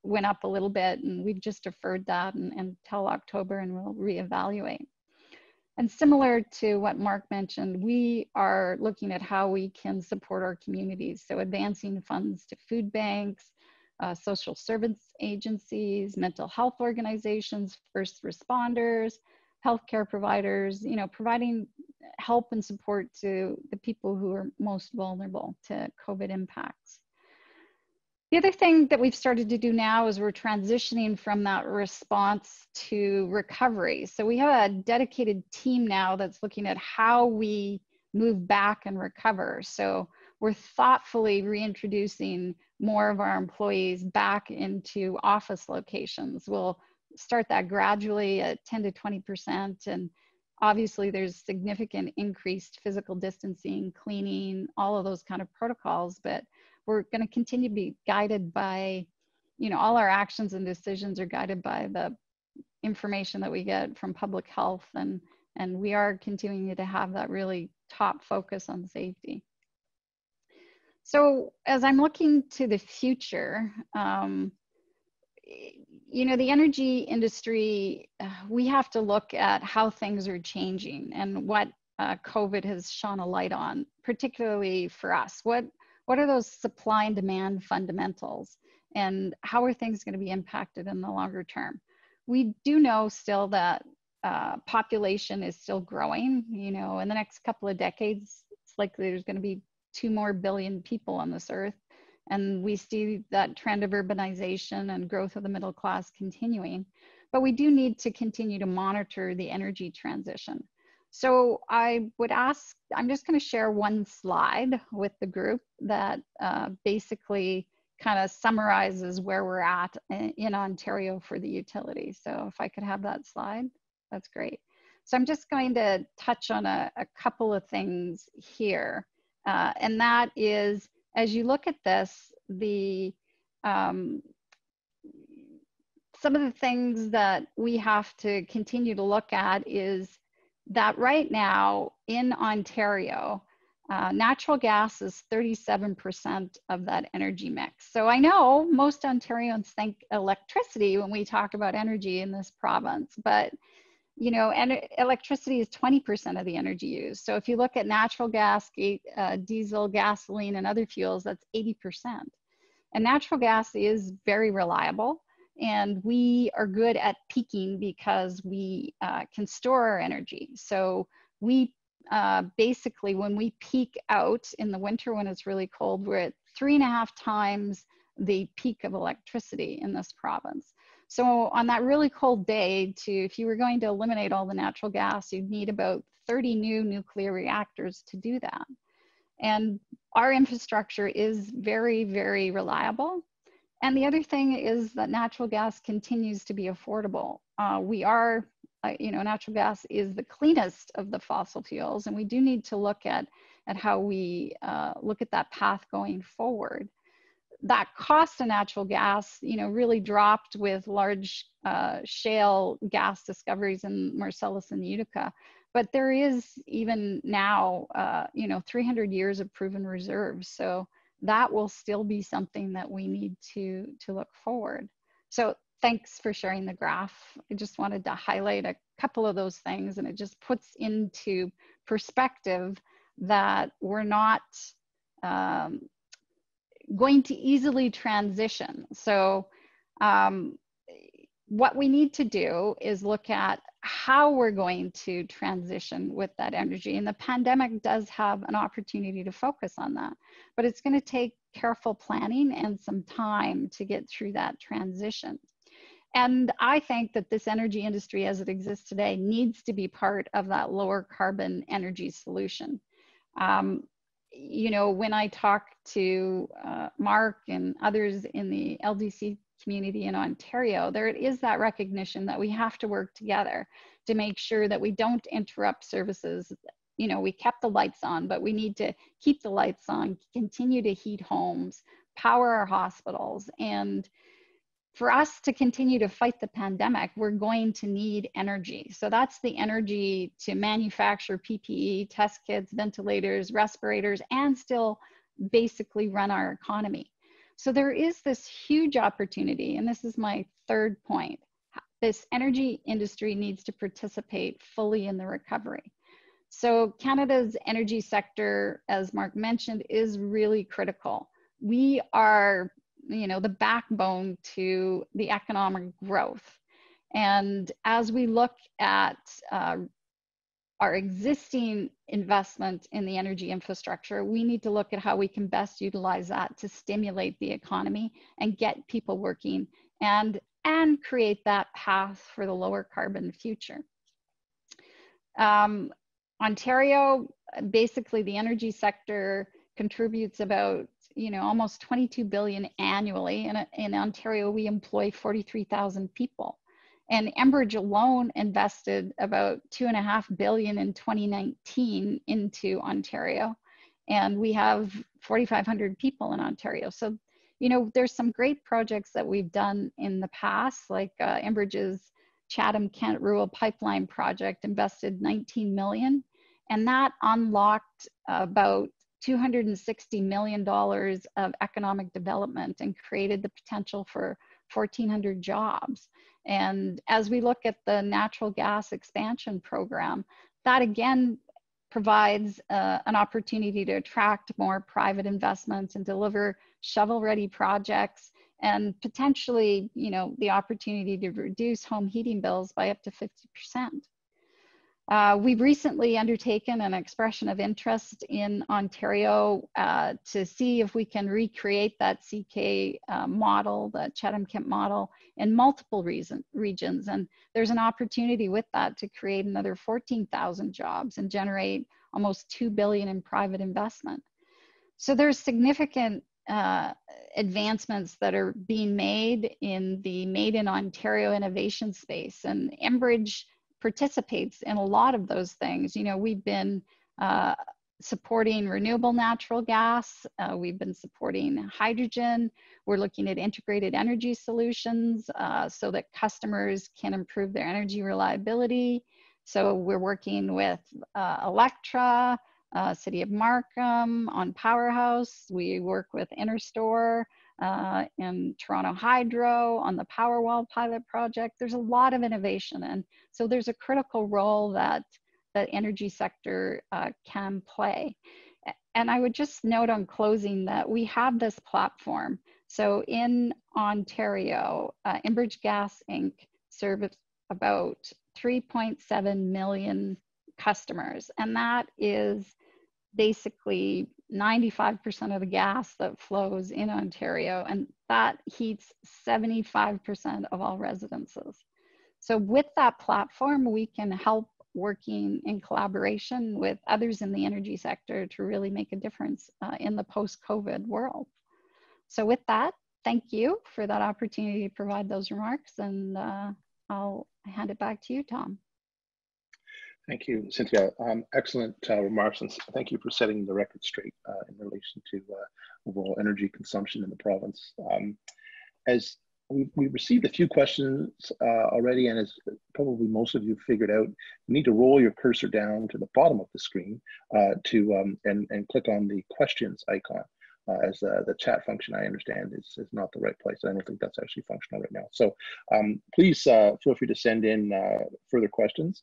went up a little bit, and we've just deferred that until October, and we'll reevaluate. And similar to what Mark mentioned, we are looking at how we can support our communities. So advancing funds to food banks, social service agencies, mental health organizations, first responders, healthcare providers, providing help and support to the people who are most vulnerable to COVID impacts. The other thing that we've started to do now is we're transitioning from that response to recovery. So we have a dedicated team now that's looking at how we move back and recover. So we're thoughtfully reintroducing more of our employees back into office locations. We'll start that gradually at 10 to 20%. And obviously there's significant increased physical distancing, cleaning, all of those kind of protocols, but we're going to continue to be guided by, all our actions and decisions are guided by the information that we get from public health. And we are continuing to have that really top focus on safety. So as I'm looking to the future, the energy industry, we have to look at how things are changing and what COVID has shone a light on, particularly for us. What are those supply and demand fundamentals, and how are things going to be impacted in the longer term? We do know still that population is still growing. In the next couple of decades, it's likely there's going to be 2 more billion people on this earth. And we see that trend of urbanization and growth of the middle class continuing. but we do need to continue to monitor the energy transition. So I would ask, I'm just going to share one slide with the group that basically kind of summarizes where we're at in Ontario for the utilities. So if I could have that slide, that's great. So I'm just going to touch on a couple of things here. And that is, as you look at this, some of the things that we have to continue to look at is that right now in Ontario, natural gas is 37% of that energy mix. So I know most Ontarians think electricity when we talk about energy in this province, but you know, and electricity is 20% of the energy used. So if you look at natural gas, diesel, gasoline, and other fuels, that's 80%. And natural gas is very reliable. And we are good at peaking because we can store our energy. So we basically, when we peak out in the winter when it's really cold, we're at 3.5 times the peak of electricity in this province. So on that really cold day, if you were going to eliminate all the natural gas, you'd need about 30 new nuclear reactors to do that. And our infrastructure is very, very reliable. And the other thing is that natural gas continues to be affordable. Natural gas is the cleanest of the fossil fuels, and we do need to look at how we look at that path going forward. That cost of natural gas, really dropped with large shale gas discoveries in Marcellus and Utica. But there is even now, 300 years of proven reserves. So that will still be something that we need to look forward. So thanks for sharing the graph. I just wanted to highlight a couple of those things, and it just puts into perspective that we're not going to easily transition. So what we need to do is look at how we're going to transition with that energy. And the pandemic does have an opportunity to focus on that, but it's going to take careful planning and some time to get through that transition. And I think that this energy industry as it exists today needs to be part of that lower carbon energy solution. When I talk to Mark and others in the LDC community in Ontario, there is that recognition that we have to work together to make sure that we don't interrupt services. We kept the lights on, but we need to keep the lights on, continue to heat homes, power our hospitals. And for us to continue to fight the pandemic, we're going to need energy. So that's the energy to manufacture PPE, test kits, ventilators, respirators, and still basically run our economy. So there is this huge opportunity, and this is my third point. This energy industry needs to participate fully in the recovery. So Canada's energy sector, as Mark mentioned, is really critical. We are, the backbone to the economic growth. And as we look at our existing investment in the energy infrastructure, we need to look at how we can best utilize that to stimulate the economy and get people working and create that path for the lower carbon future. Ontario, basically the energy sector contributes about almost 22 billion annually. And in Ontario, we employ 43,000 people. And Enbridge alone invested about $2.5 billion in 2019 into Ontario. And we have 4,500 people in Ontario. So, there's some great projects that we've done in the past, like Enbridge's Chatham-Kent Rural Pipeline Project invested $19 million. And that unlocked about $260 million of economic development and created the potential for 1,400 jobs. And as we look at the natural gas expansion program, that again provides an opportunity to attract more private investments and deliver shovel-ready projects, and potentially, the opportunity to reduce home heating bills by up to 50%. We've recently undertaken an expression of interest in Ontario to see if we can recreate that CK model, the Chatham-Kent model, in multiple regions. And there's an opportunity with that to create another 14,000 jobs and generate almost $2 billion in private investment. So there's significant advancements that are being made in the Made in Ontario innovation space, and Enbridge participates in a lot of those things. You know, we've been supporting renewable natural gas, we've been supporting hydrogen, we're looking at integrated energy solutions so that customers can improve their energy reliability. So we're working with Electra, City of Markham on Powerhouse. We work with Interstore and Toronto Hydro on the Powerwall pilot project. There's a lot of innovation, and so there's a critical role that the energy sector can play. And I would just note on closing that we have this platform. So in Ontario, Enbridge Gas Inc. serves about 3.7 million customers, and that is basically 95% of the gas that flows in Ontario, and that heats 75% of all residences. So with that platform, we can help working in collaboration with others in the energy sector to really make a difference in the post-COVID world. So with that, thank you for that opportunity to provide those remarks, and I'll hand it back to you, Tom. Thank you, Cynthia. Excellent remarks, and thank you for setting the record straight in relation to overall energy consumption in the province. As we received a few questions already, and as probably most of you figured out, you need to roll your cursor down to the bottom of the screen and click on the questions icon. As the chat function, I understand, is not the right place. I don't think that's actually functional right now. So please feel free to send in further questions,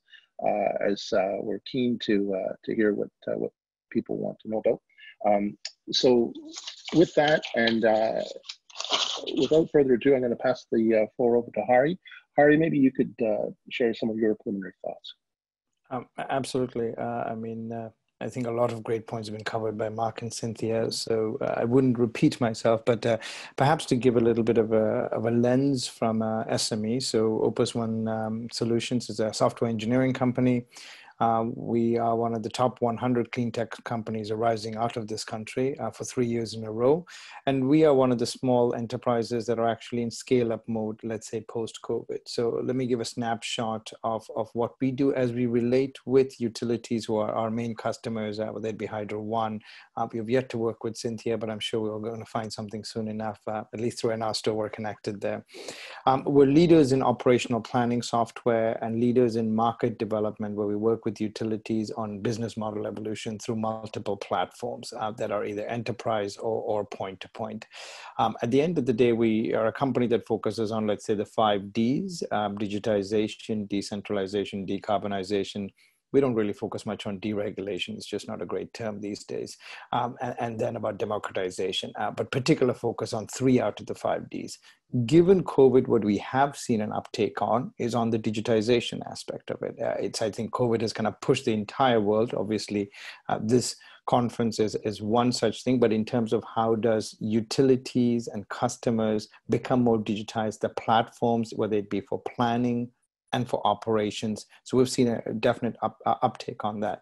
as we're keen to hear what people want to know about. So with that, and without further ado, I'm going to pass the floor over to Hari. Hari, maybe you could share some of your preliminary thoughts. Absolutely. I think a lot of great points have been covered by Mark and Cynthia, so I wouldn't repeat myself, but perhaps to give a little bit of a lens from SME. So Opus One Solutions is a software engineering company. We are one of the top 100 clean tech companies arising out of this country for 3 years in a row. And we are one of the small enterprises that are actually in scale-up mode, let's say post-COVID. So let me give a snapshot of what we do as we relate with utilities who are our main customers, whether it be Hydro One. We have yet to work with Cynthia, but I'm sure we're going to find something soon enough, at least through our store, we're connected there. We're leaders in operational planning software and leaders in market development, where we work with utilities on business model evolution through multiple platforms that are either enterprise or point-to-point. At the end of the day, we are a company that focuses on, let's say, the 5 Ds, digitization, decentralization, decarbonization. We don't really focus much on deregulation. It's just not a great term these days. And then about democratization, but particular focus on 3 out of the 5 Ds. Given COVID, what we have seen an uptake on is on the digitization aspect of it. I think COVID has kind of pushed the entire world. Obviously, this conference is one such thing, but in terms of how does utilities and customers become more digitized, the platforms, whether it be for planning and for operations. So we've seen a definite uptake on that.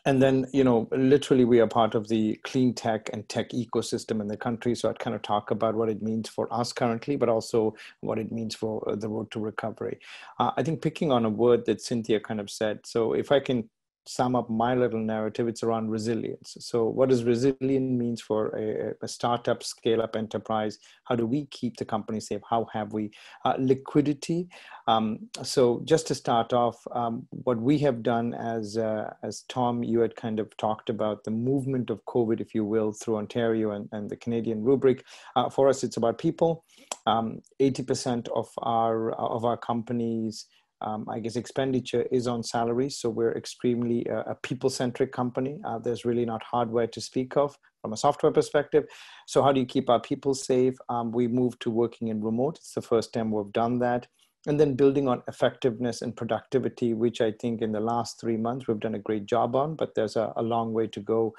And then, literally we are part of the clean tech and tech ecosystem in the country. So I'd kind of talk about what it means for us currently, but also what it means for the road to recovery. I think picking on a word that Cynthia kind of said, so if I can sum up my little narrative, it's around resilience. So what does resilient means for a startup, scale-up enterprise? How do we keep the company safe? How have we liquidity? So just to start off, what we have done as Tom, you had kind of talked about the movement of COVID, if you will, through Ontario and the Canadian rubric. For us, it's about people. 80% of our companies, expenditure is on salaries. So we're extremely a people-centric company. There's really not hardware to speak of from a software perspective. So how do you keep our people safe? We moved to working in remote. It's the first time we've done that. And then building on effectiveness and productivity, which I think in the last 3 months we've done a great job on, but there's a long way to go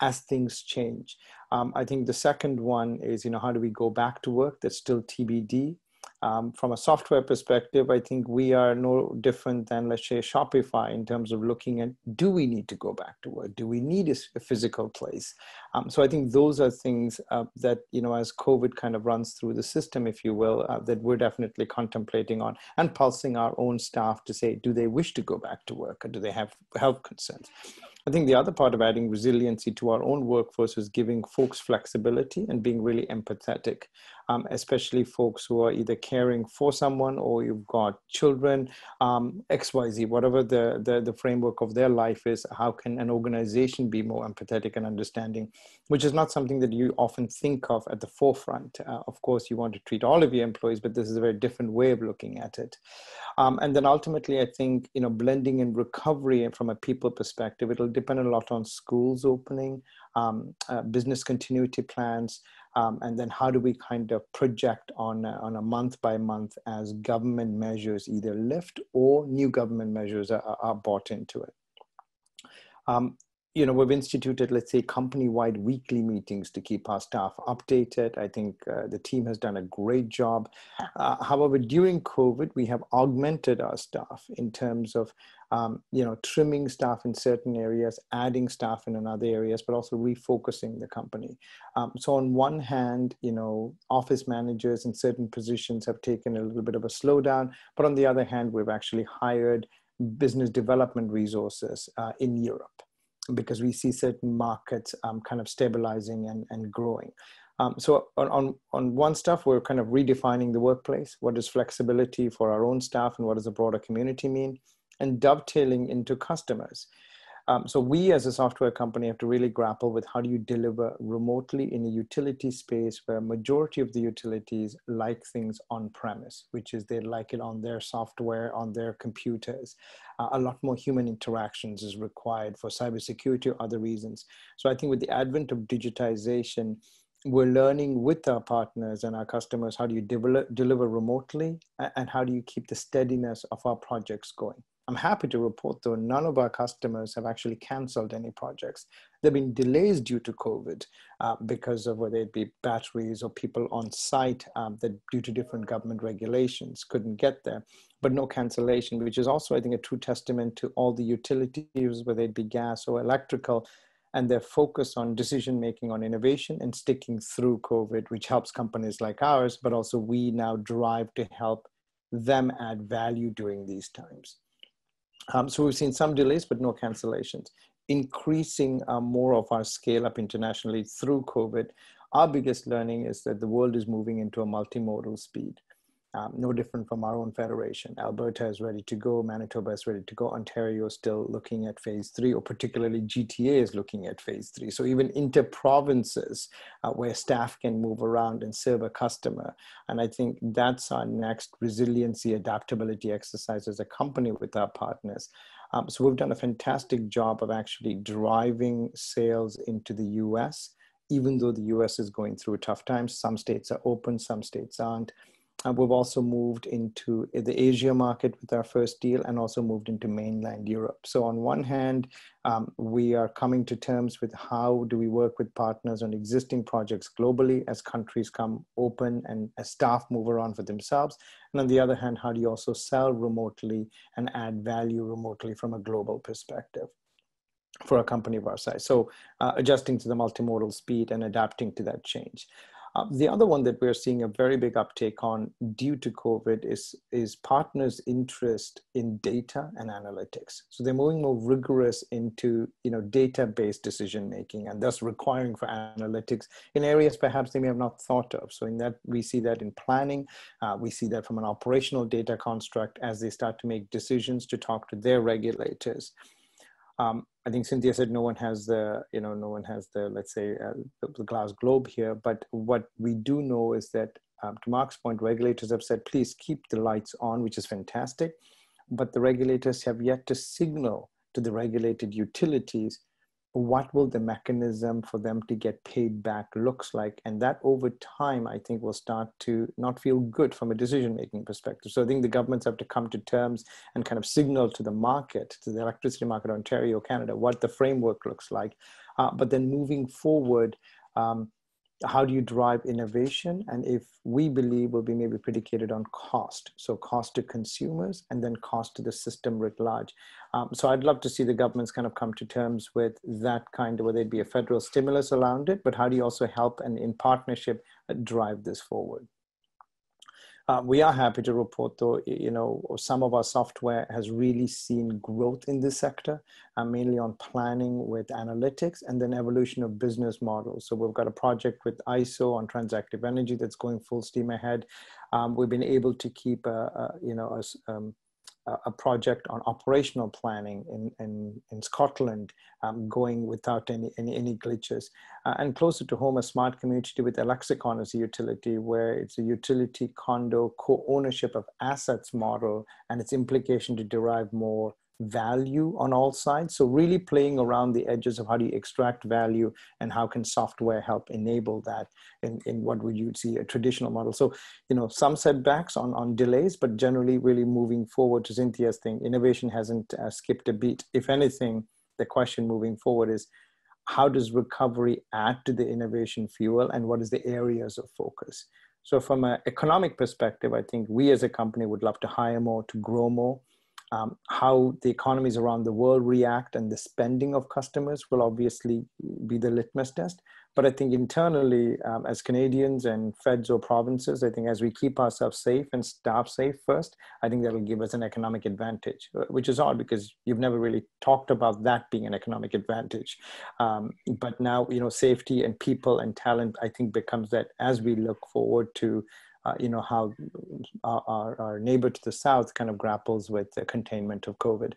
as things change. I think the second one is, how do we go back to work? That's still TBD. From a software perspective, I think we are no different than, let's say, Shopify in terms of looking at, do we need to go back to work? Do we need a physical place? So I think those are things that, as COVID kind of runs through the system, if you will, that we're definitely contemplating on and pulsing our own staff to say, do they wish to go back to work or do they have health concerns? I think the other part of adding resiliency to our own workforce is giving folks flexibility and being really empathetic, especially folks who are either caring for someone or you've got children, XYZ, whatever the framework of their life is. How can an organization be more empathetic and understanding, which is not something that you often think of at the forefront. Of course, you want to treat all of your employees, but this is a very different way of looking at it. And then ultimately, I think, blending in recovery and from a people perspective, it'll depend a lot on schools opening, business continuity plans, and then how do we kind of project on a month by month as government measures either lift or new government measures are brought into it. We've instituted, let's say, company-wide weekly meetings to keep our staff updated. I think the team has done a great job. However, during COVID, we have augmented our staff in terms of, trimming staff in certain areas, adding staff in other areas, but also refocusing the company. So on one hand, office managers in certain positions have taken a little bit of a slowdown, but on the other hand, we've actually hired business development resources in Europe, because we see certain markets kind of stabilizing and growing. So on one stuff, we're kind of redefining the workplace. What is flexibility for our own staff and what does the broader community mean? And dovetailing into customers. So we as a software company have to really grapple with how do you deliver remotely in a utility space where majority of the utilities like things on premise, which is they like it on their software, on their computers. A lot more human interactions is required for cybersecurity or other reasons. So I think with the advent of digitization, we're learning with our partners and our customers, how do you deliver remotely and how do you keep the steadiness of our projects going? I'm happy to report, though, none of our customers have actually canceled any projects. There have been delays due to COVID because of whether it be batteries or people on site that due to different government regulations couldn't get there, but no cancellation, which is also, I think, a true testament to all the utilities, whether it be gas or electrical, and their focus on decision-making on innovation and sticking through COVID, which helps companies like ours, but also we now drive to help them add value during these times. So we've seen some delays, but no cancellations. Increasing more of our scale up internationally through COVID. Our biggest learning is that the world is moving into a multimodal speed. No different from our own federation. Alberta is ready to go, Manitoba is ready to go, Ontario is still looking at phase 3, or particularly GTA is looking at phase 3. So even inter-provinces where staff can move around and serve a customer. And I think that's our next resiliency, adaptability exercise as a company with our partners. So we've done a fantastic job of actually driving sales into the US, even though the US is going through tough times. Some states are open, some states aren't. We've also moved into the Asia market with our first deal and also moved into mainland Europe. So on one hand, we are coming to terms with how do we work with partners on existing projects globally as countries come open and as staff move around for themselves. And on the other hand, how do you also sell remotely and add value remotely from a global perspective for a company of our size? So adjusting to the multimodal speed and adapting to that change. The other one that we're seeing a very big uptake on due to COVID is partners' interest in data and analytics. So they're moving more rigorous into data-based decision-making and thus requiring for analytics in areas perhaps they may have not thought of. So in that, we see that in planning. We see that from an operational data construct as they start to make decisions to talk to their regulators. I think Cynthia said no one has the, let's say, the glass globe here. But what we do know is that, to Mark's point, regulators have said, please keep the lights on, which is fantastic. But the regulators have yet to signal to the regulated utilities, what will the mechanism for them to get paid back looks like. And that over time, I think will start to not feel good from a decision-making perspective. So I think the governments have to come to terms and kind of signal to the market, to the electricity market, Ontario, Canada, what the framework looks like. But then moving forward, how do you drive innovation? And if we believe will be maybe predicated on cost, so cost to consumers and then cost to the system writ large. So I'd love to see the governments kind of come to terms with that kind of, whether it be a federal stimulus around it, but how do you also help and in partnership drive this forward? We are happy to report, though, you know, some of our software has really seen growth in this sector, mainly on planning with analytics and then evolution of business models. So we've got a project with ISO on transactive energy that's going full steam ahead. We've been able to keep a project on operational planning in Scotland going without any glitches. And closer to home, a smart community with Alexicon as a utility, where it's a utility condo co-ownership of assets model and its implication to derive more value on all sides. So really playing around the edges of how do you extract value and how can software help enable that in what would you see a traditional model. So, you know, some setbacks on delays, but generally really moving forward to Cynthia's thing, innovation hasn't skipped a beat. If anything, the question moving forward is, how does recovery add to the innovation fuel and what is the areas of focus? So from an economic perspective, I think we as a company would love to hire more, to grow more. How the economies around the world react and the spending of customers will obviously be the litmus test. But I think internally, as Canadians and feds or provinces, I think as we keep ourselves safe and staff safe first, I think that'll give us an economic advantage, which is odd because you've never really talked about that being an economic advantage. But now, you know, safety and people and talent, I think becomes that as we look forward to you know, how our neighbor to the south kind of grapples with the containment of COVID.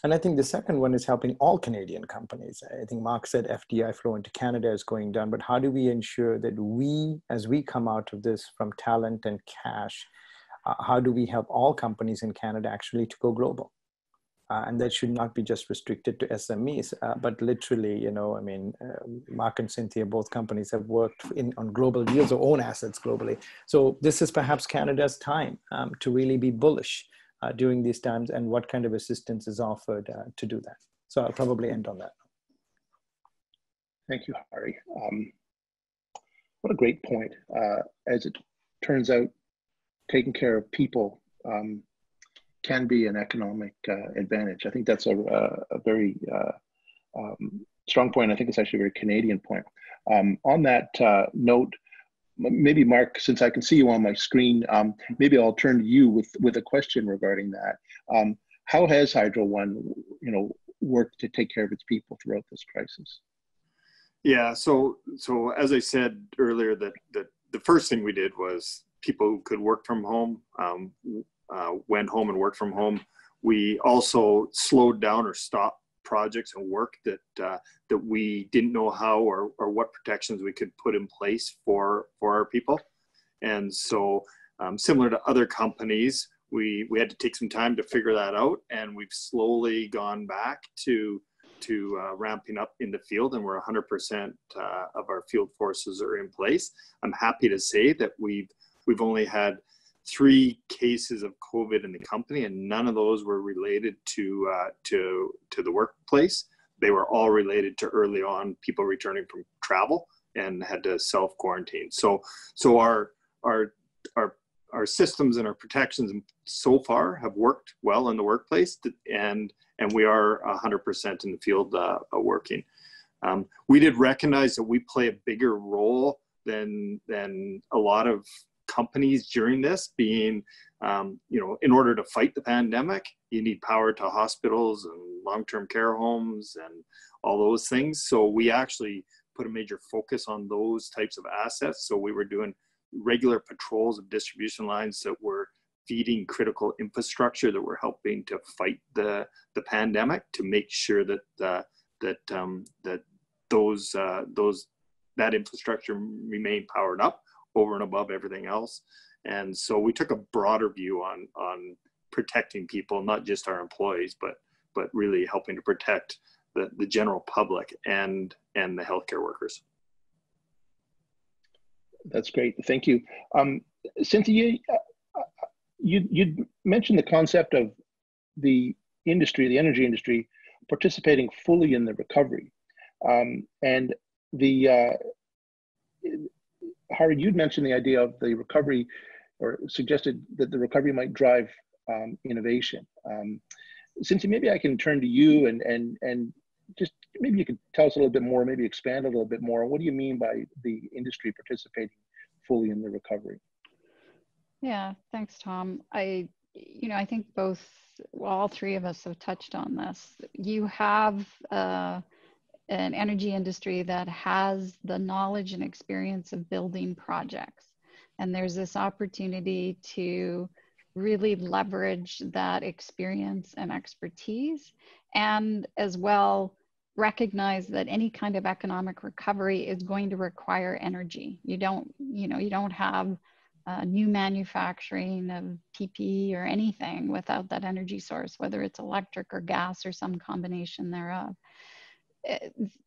And I think the second one is helping all Canadian companies. I think Mark said FDI flow into Canada is going down, but how do we ensure that we, as we come out of this from talent and cash, how do we help all companies in Canada actually to go global? And that should not be just restricted to SMEs, but literally, you know, I mean, Mark and Cynthia, both companies have worked on global deals or own assets globally. So this is perhaps Canada's time to really be bullish during these times, and what kind of assistance is offered to do that. So I'll probably end on that. Thank you, Hari. What a great point. As it turns out, taking care of people can be an economic advantage. I think that's a very strong point. I think it's actually a very Canadian point. On that note, maybe Mark, since I can see you on my screen, maybe I'll turn to you with a question regarding that. How has Hydro One, you know, worked to take care of its people throughout this crisis? Yeah, so as I said earlier, that the first thing we did was people who could work from home went home and worked from home. We also slowed down or stopped projects and work that we didn't know how or what protections we could put in place for our people. And so similar to other companies, we had to take some time to figure that out, and we've slowly gone back to ramping up in the field, and we're 100% of our field forces are in place. I'm happy to say that we've only had 3 cases of COVID in the company, and none of those were related to the workplace. They were all related to early on people returning from travel and had to self-quarantine. So our systems and our protections so far have worked well in the workplace, and we are 100% in the field working. We did recognize that we play a bigger role than a lot of companies during this, being, you know, in order to fight the pandemic, you need power to hospitals and long-term care homes and all those things. So we actually put a major focus on those types of assets. So we were doing regular patrols of distribution lines that were feeding critical infrastructure that were helping to fight the pandemic, to make sure that that infrastructure remained powered up over and above everything else. And so we took a broader view on protecting people, not just our employees, but really helping to protect the general public and the healthcare workers. That's great. Thank you. Cynthia, you mentioned the concept of the industry, the energy industry, participating fully in the recovery. And Howard, you'd mentioned the idea of the recovery, or suggested that the recovery might drive innovation. Cynthia, maybe I can turn to you and just maybe you could tell us a little bit more, maybe expand a little bit more. What do you mean by the industry participating fully in the recovery? Yeah, thanks, Tom. I think all three of us have touched on this. You have an energy industry that has the knowledge and experience of building projects. And there's this opportunity to really leverage that experience and expertise, and as well recognize that any kind of economic recovery is going to require energy. You don't have new manufacturing of PPE or anything without that energy source, whether it's electric or gas or some combination thereof.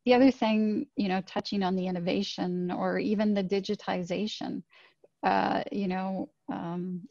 The other thing, touching on the innovation or even the digitization,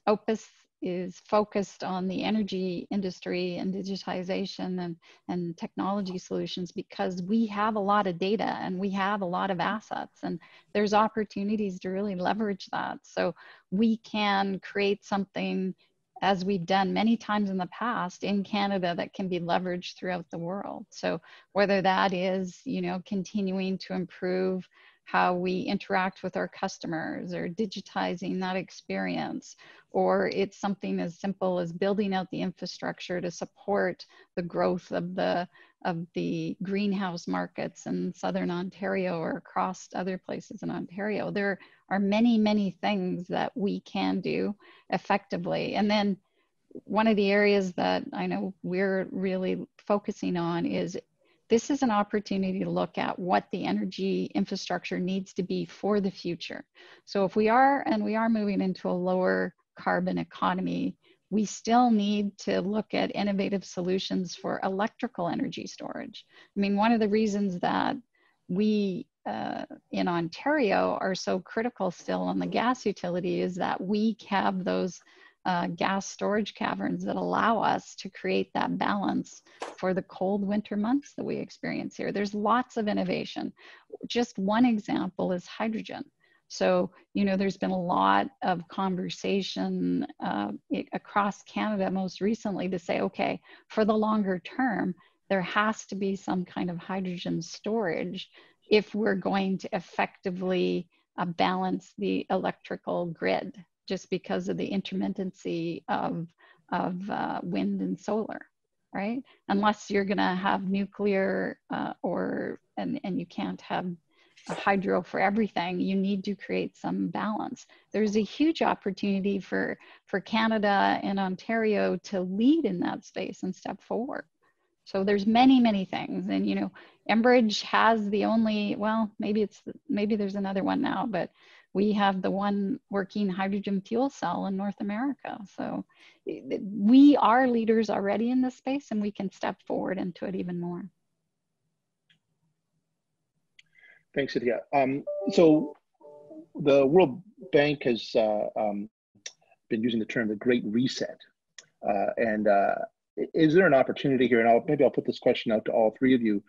Opus is focused on the energy industry and digitization and technology solutions because we have a lot of data and we have a lot of assets, and there's opportunities to really leverage that. So we can create something, as we've done many times in the past in Canada, that can be leveraged throughout the world. So whether that is, continuing to improve how we interact with our customers or digitizing that experience, or it's something as simple as building out the infrastructure to support the growth of the greenhouse markets in Southern Ontario or across other places in Ontario. There are many, many things that we can do effectively. And then one of the areas that I know we're really focusing on is this is an opportunity to look at what the energy infrastructure needs to be for the future. So if we are moving into a lower carbon economy, we still need to look at innovative solutions for electrical energy storage. I mean, one of the reasons that we in Ontario are so critical still on the gas utility is that we have those gas storage caverns that allow us to create that balance for the cold winter months that we experience here. There's lots of innovation. Just one example is hydrogen. So, there's been a lot of conversation across Canada most recently to say, okay, for the longer term, there has to be some kind of hydrogen storage if we're going to effectively balance the electrical grid, just because of the intermittency of wind and solar, right? Unless you're gonna have nuclear and you can't have hydro for everything, you need to create some balance. There's a huge opportunity for Canada and Ontario to lead in that space and step forward. So there's many, many things. And, Enbridge has the only, well, maybe there's another one now, but we have the one working hydrogen fuel cell in North America. So we are leaders already in this space, and we can step forward into it even more. Thanks, Cynthia. So the World Bank has been using the term the Great Reset. Is there an opportunity here, and maybe I'll put this question out to all three of you,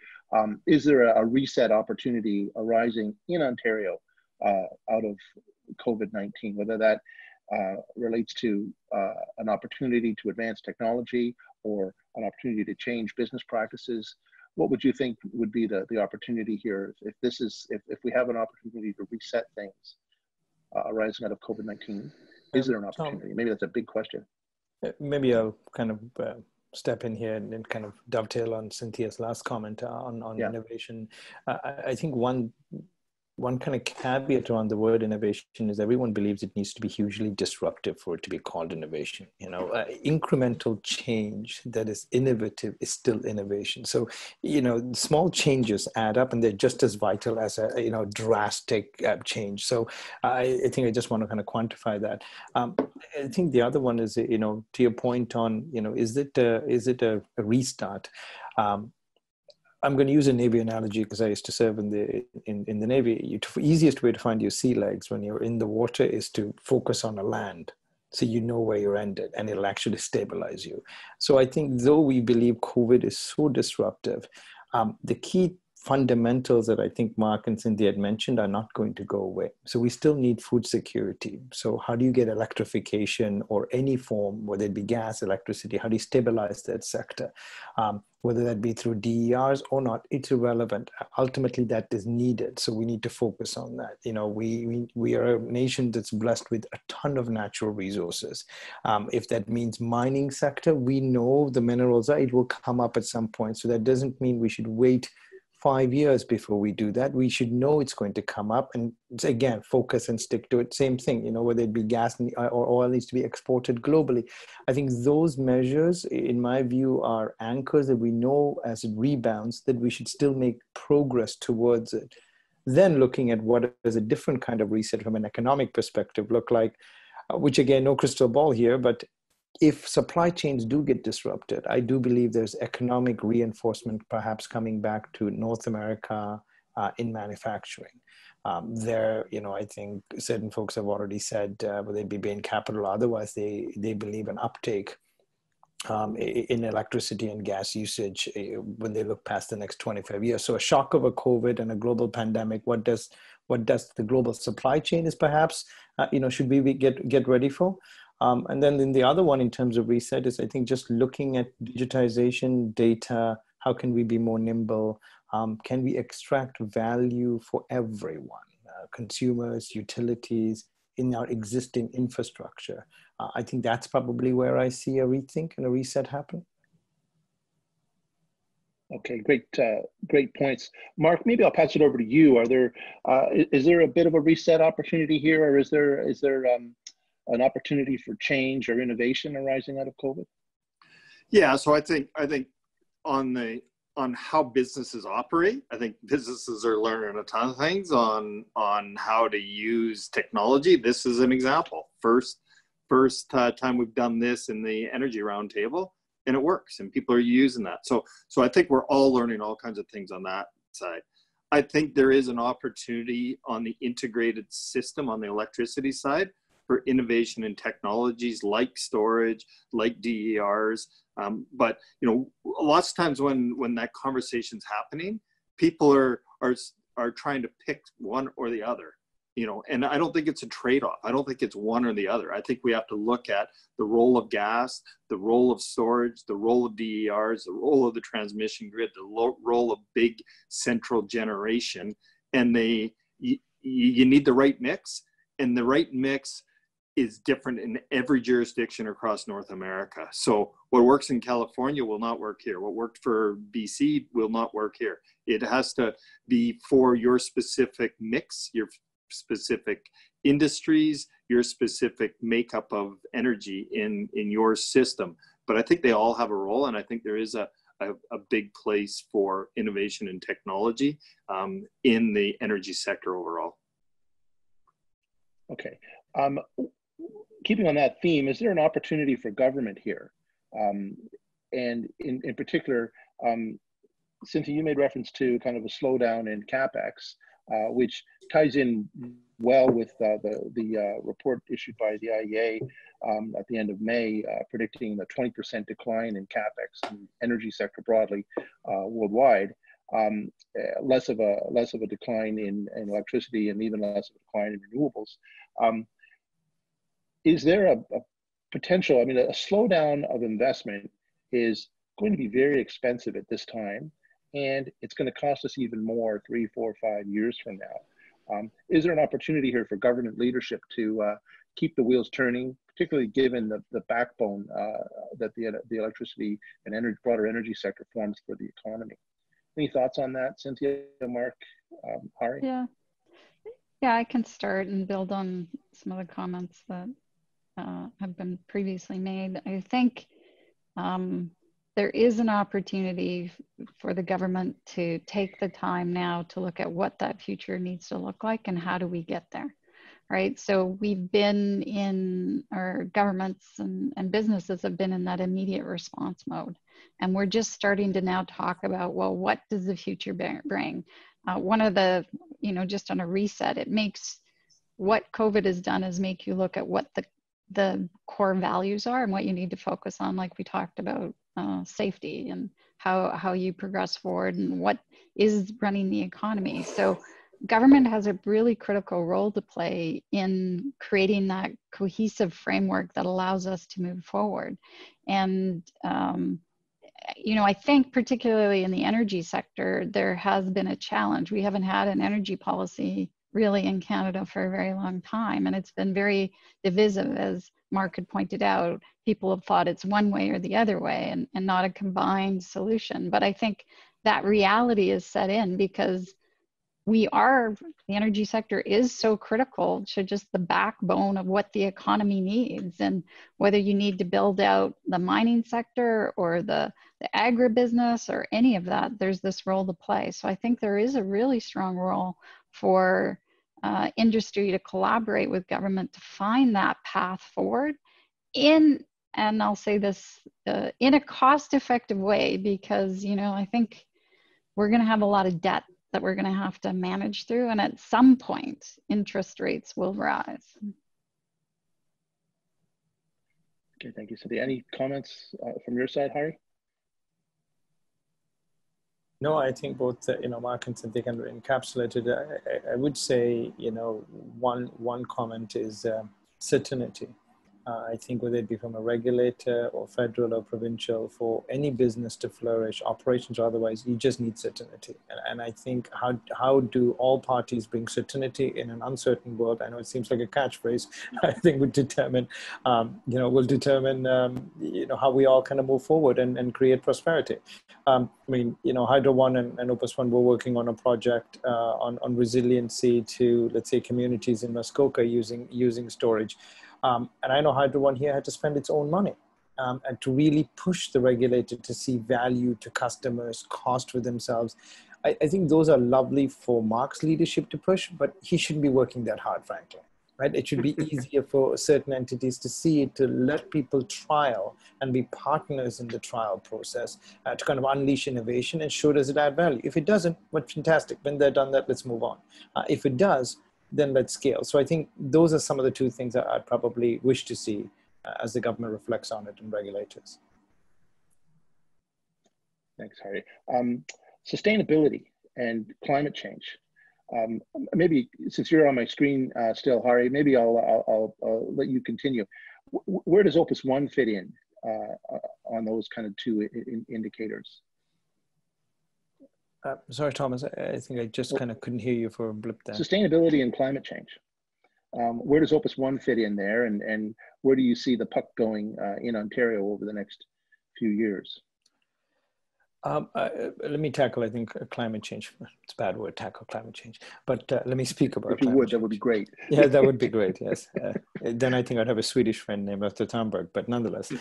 is there a reset opportunity arising in Ontario out of COVID-19, whether that relates to an opportunity to advance technology or an opportunity to change business practices? What would you think would be the opportunity here if we have an opportunity to reset things arising out of COVID-19? Is there an opportunity? Maybe that's a big question. Maybe I'll kind of step in here and kind of dovetail on Cynthia's last comment on innovation. I think one kind of caveat around the word innovation is everyone believes it needs to be hugely disruptive for it to be called innovation. Incremental change that is innovative is still innovation. So, small changes add up, and they're just as vital as a drastic change. So I think I just want to kind of quantify that. I think the other one is, to your point on, is it a restart? I'm going to use a Navy analogy because I used to serve in the Navy. The easiest way to find your sea legs when you're in the water is to focus on a land. So you know where you're ended and it'll actually stabilize you. So I think though we believe COVID is so disruptive, the key fundamentals that I think Mark and Cynthia had mentioned are not going to go away. So we still need food security. So how do you get electrification or any form, whether it be gas, electricity, how do you stabilize that sector? Whether that be through DERs or not, it's irrelevant. Ultimately, that is needed. So we need to focus on that. You know, we are a nation that's blessed with a ton of natural resources. If that means mining sector, we know the minerals it will come up at some point. So that doesn't mean we should wait 5 years before we do that. We should know it's going to come up and again, focus and stick to it. Same thing, you know, whether it be gas or oil needs to be exported globally. I think those measures, in my view, are anchors that we know as it rebounds that we should still make progress towards it. Then looking at what does a different kind of reset from an economic perspective look like, which again, no crystal ball here, but if supply chains do get disrupted, I do believe there's economic reinforcement perhaps coming back to North America in manufacturing. There, you know, I think certain folks have already said, whether it be Bain Capital or otherwise, they believe an uptake in electricity and gas usage when they look past the next 25 years. So a shock of a COVID and a global pandemic, what does the global supply chain is perhaps, you know, should we get ready for? And then the other one in terms of reset is, I think, just looking at digitization, data, how can we be more nimble? Can we extract value for everyone, consumers, utilities, in our existing infrastructure? I think that's probably where I see a rethink and a reset happen. Okay, great points. Mark, maybe I'll pass it over to you. Is there a bit of a reset opportunity here, or is there an opportunity for change or innovation arising out of COVID? Yeah, so I think on how businesses operate, I think businesses are learning a ton of things on how to use technology. This is an example. First time we've done this in the Energy Roundtable, and it works, and people are using that. So I think we're all learning all kinds of things on that side. I think there is an opportunity on the integrated system on the electricity side for innovation in technologies like storage, like DERs. But you know, lots of times when that conversation's happening, people are trying to pick one or the other. You know, and I don't think it's a trade-off. I don't think it's one or the other. I think we have to look at the role of gas, the role of storage, the role of DERs, the role of the transmission grid, the role of big central generation, and you need the right mix, and the right mix is different in every jurisdiction across North America. So what works in California will not work here. What worked for BC will not work here. It has to be for your specific mix, your specific industries, your specific makeup of energy in your system. But I think they all have a role, and I think there is a big place for innovation and technology in the energy sector overall. Okay. Keeping on that theme, is there an opportunity for government here? And in particular, Cynthia, you made reference to kind of a slowdown in CapEx, which ties in well with the report issued by the IEA at the end of May, predicting a 20% decline in CapEx in the energy sector broadly worldwide, less of a decline in electricity, and even less of a decline in renewables. Is there a potential? I mean, a slowdown of investment is going to be very expensive at this time, and it's going to cost us even more 3, 4, 5 years from now. Is there an opportunity here for government leadership to keep the wheels turning, particularly given the backbone that the electricity and broader energy sector forms for the economy? Any thoughts on that, Cynthia, Mark, Hari? Yeah, I can start and build on some of the comments that have been previously made. I think there is an opportunity for the government to take the time now to look at what that future needs to look like and how do we get there, right? So we've been in, our governments and businesses have been in that immediate response mode. And we're just starting to now talk about, well, what does the future bring? One of the, just on a reset, it makes, what COVID has done is make you look at what the core values are and what you need to focus on, like we talked about safety and how you progress forward and what is running the economy. So government has a really critical role to play in creating that cohesive framework that allows us to move forward. And, I think particularly in the energy sector, there has been a challenge. We haven't had an energy policy really in Canada for a very long time. And it's been very divisive, as Mark had pointed out. People have thought it's one way or the other way and not a combined solution. But I think that reality is set in because the energy sector is so critical to just the backbone of what the economy needs. And whether you need to build out the mining sector or the agribusiness or any of that, there's this role to play. So I think there is a really strong role for industry to collaborate with government to find that path forward and I'll say this, in a cost-effective way, because, I think we're going to have a lot of debt that we're going to have to manage through. And at some point, interest rates will rise. Okay, thank you, Cynthia. Any comments from your side, Hari? No, I think both Mark and Cynthia kind of encapsulated. I would say one comment is certainty. I think whether it be from a regulator or federal or provincial, for any business to flourish, operations or otherwise, you just need certainty. And I think how do all parties bring certainty in an uncertain world? I know it seems like a catchphrase. I think would determine, how we all kind of move forward and create prosperity. Hydro One and Opus One were working on a project on resiliency to, let's say, communities in Muskoka using storage. And I know Hydro One here had to spend its own money and to really push the regulator to see value to customers, cost for themselves. I think those are lovely for Mark's leadership to push, but he shouldn't be working that hard, frankly. Right? It should be easier for certain entities to see it, to let people trial and be partners in the trial process, to kind of unleash innovation and show does it add value. If it doesn't, well, fantastic. When they're done that, let's move on. If it does, then let's scale. So I think those are some of the two things that I'd probably wish to see as the government reflects on it and regulators. Thanks, Hari. Sustainability and climate change. Maybe since you're on my screen still, Hari, maybe I'll let you continue. Where does Opus One fit in on those kind of two indicators? Sorry, Thomas, I think I just kind of couldn't hear you for a blip there. Sustainability and climate change. Where does Opus One fit in there, and where do you see the puck going in Ontario over the next few years? Let me tackle, I think, climate change. It's a bad word, tackle climate change. But let me speak about If you would, that would be great. Yeah, that would be great, yes. Then I think I'd have a Swedish friend named after Thunberg, but nonetheless.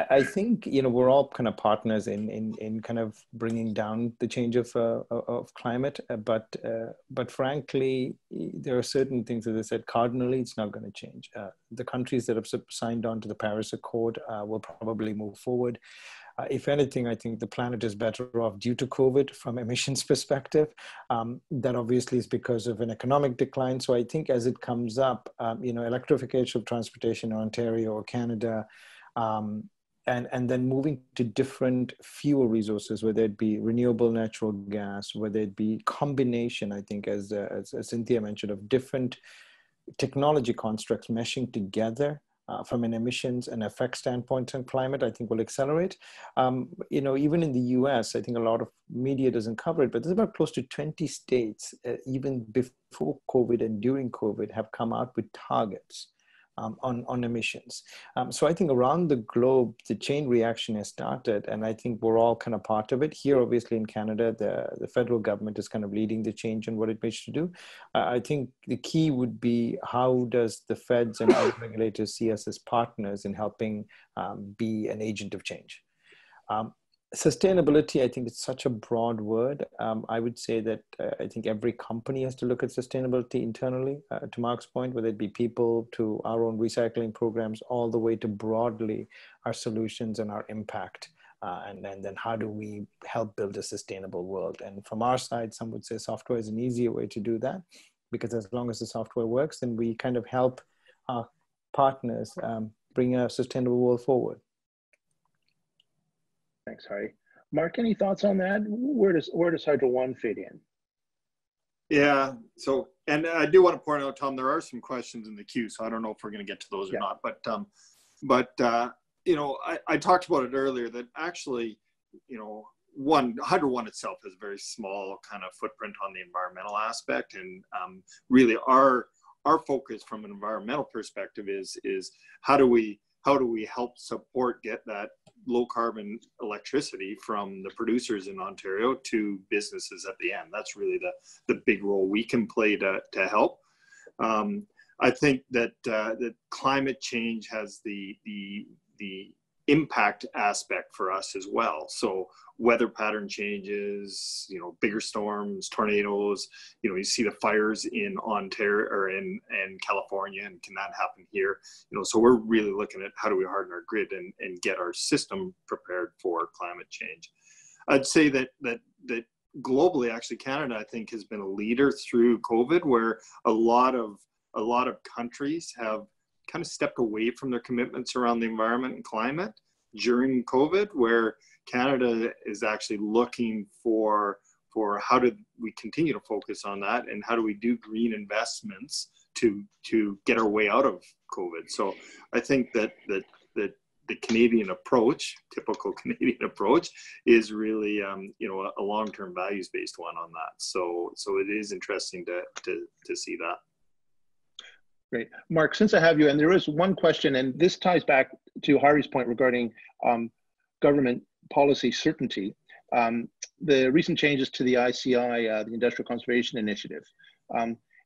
I think, we're all kind of partners in kind of bringing down the change of climate. But frankly, there are certain things, as I said, cardinally, it's not going to change. The countries that have signed on to the Paris Accord will probably move forward. If anything, I think the planet is better off due to COVID from emissions perspective. That obviously is because of an economic decline. So I think as it comes up, electrification of transportation in Ontario or Canada, and then moving to different fuel resources, whether it be renewable natural gas, whether it be combination, I think as Cynthia mentioned, of different technology constructs meshing together. From an emissions and effect standpoint on climate, I think will accelerate. Even in the US, I think a lot of media doesn't cover it, but there's about close to 20 states, even before COVID and during COVID, have come out with targets on emissions. So I think around the globe, the chain reaction has started, and I think we're all kind of part of it. Here, obviously in Canada, the federal government is kind of leading the change in what it wishes to do. I think the key would be how does the feds and other regulators see us as partners in helping be an agent of change. Sustainability, I think it's such a broad word. I would say that I think every company has to look at sustainability internally, to Mark's point, whether it be people, to our own recycling programs, all the way to broadly our solutions and our impact and then how do we help build a sustainable world? And from our side, some would say software is an easier way to do that, because as long as the software works, then we kind of help our partners bring a sustainable world forward. Thanks, Hari. Mark, any thoughts on that? Where does Hydro One fit in? Yeah, so, and I do want to point out, Tom, there are some questions in the queue, so I don't know if we're going to get to those or not, but you know, I talked about it earlier that actually, you know, Hydro One itself has a very small kind of footprint on the environmental aspect, and really our focus from an environmental perspective is how do we help support get that low carbon electricity from the producers in Ontario to businesses at the end. That's really the big role we can play to help. I think that that climate change has the impact aspect for us as well. So weather pattern changes, you know, bigger storms, tornadoes, you know, you see the fires in Ontario or in California, and can that happen here? You know, so we're really looking at how do we harden our grid and get our system prepared for climate change. I'd say that globally, actually, Canada, I think, has been a leader through COVID, where a lot of countries have kind of stepped away from their commitments around the environment and climate during COVID, where Canada is actually looking for how do we continue to focus on that, and how do we do green investments to get our way out of COVID. So I think that the Canadian approach, typical Canadian approach, is really you know, a long-term values-based one on that. So it is interesting to see that. Great. Mark, since I have you, and there is one question, and this ties back to Hari's point regarding government policy certainty. The recent changes to the ICI, the Industrial Conservation Initiative.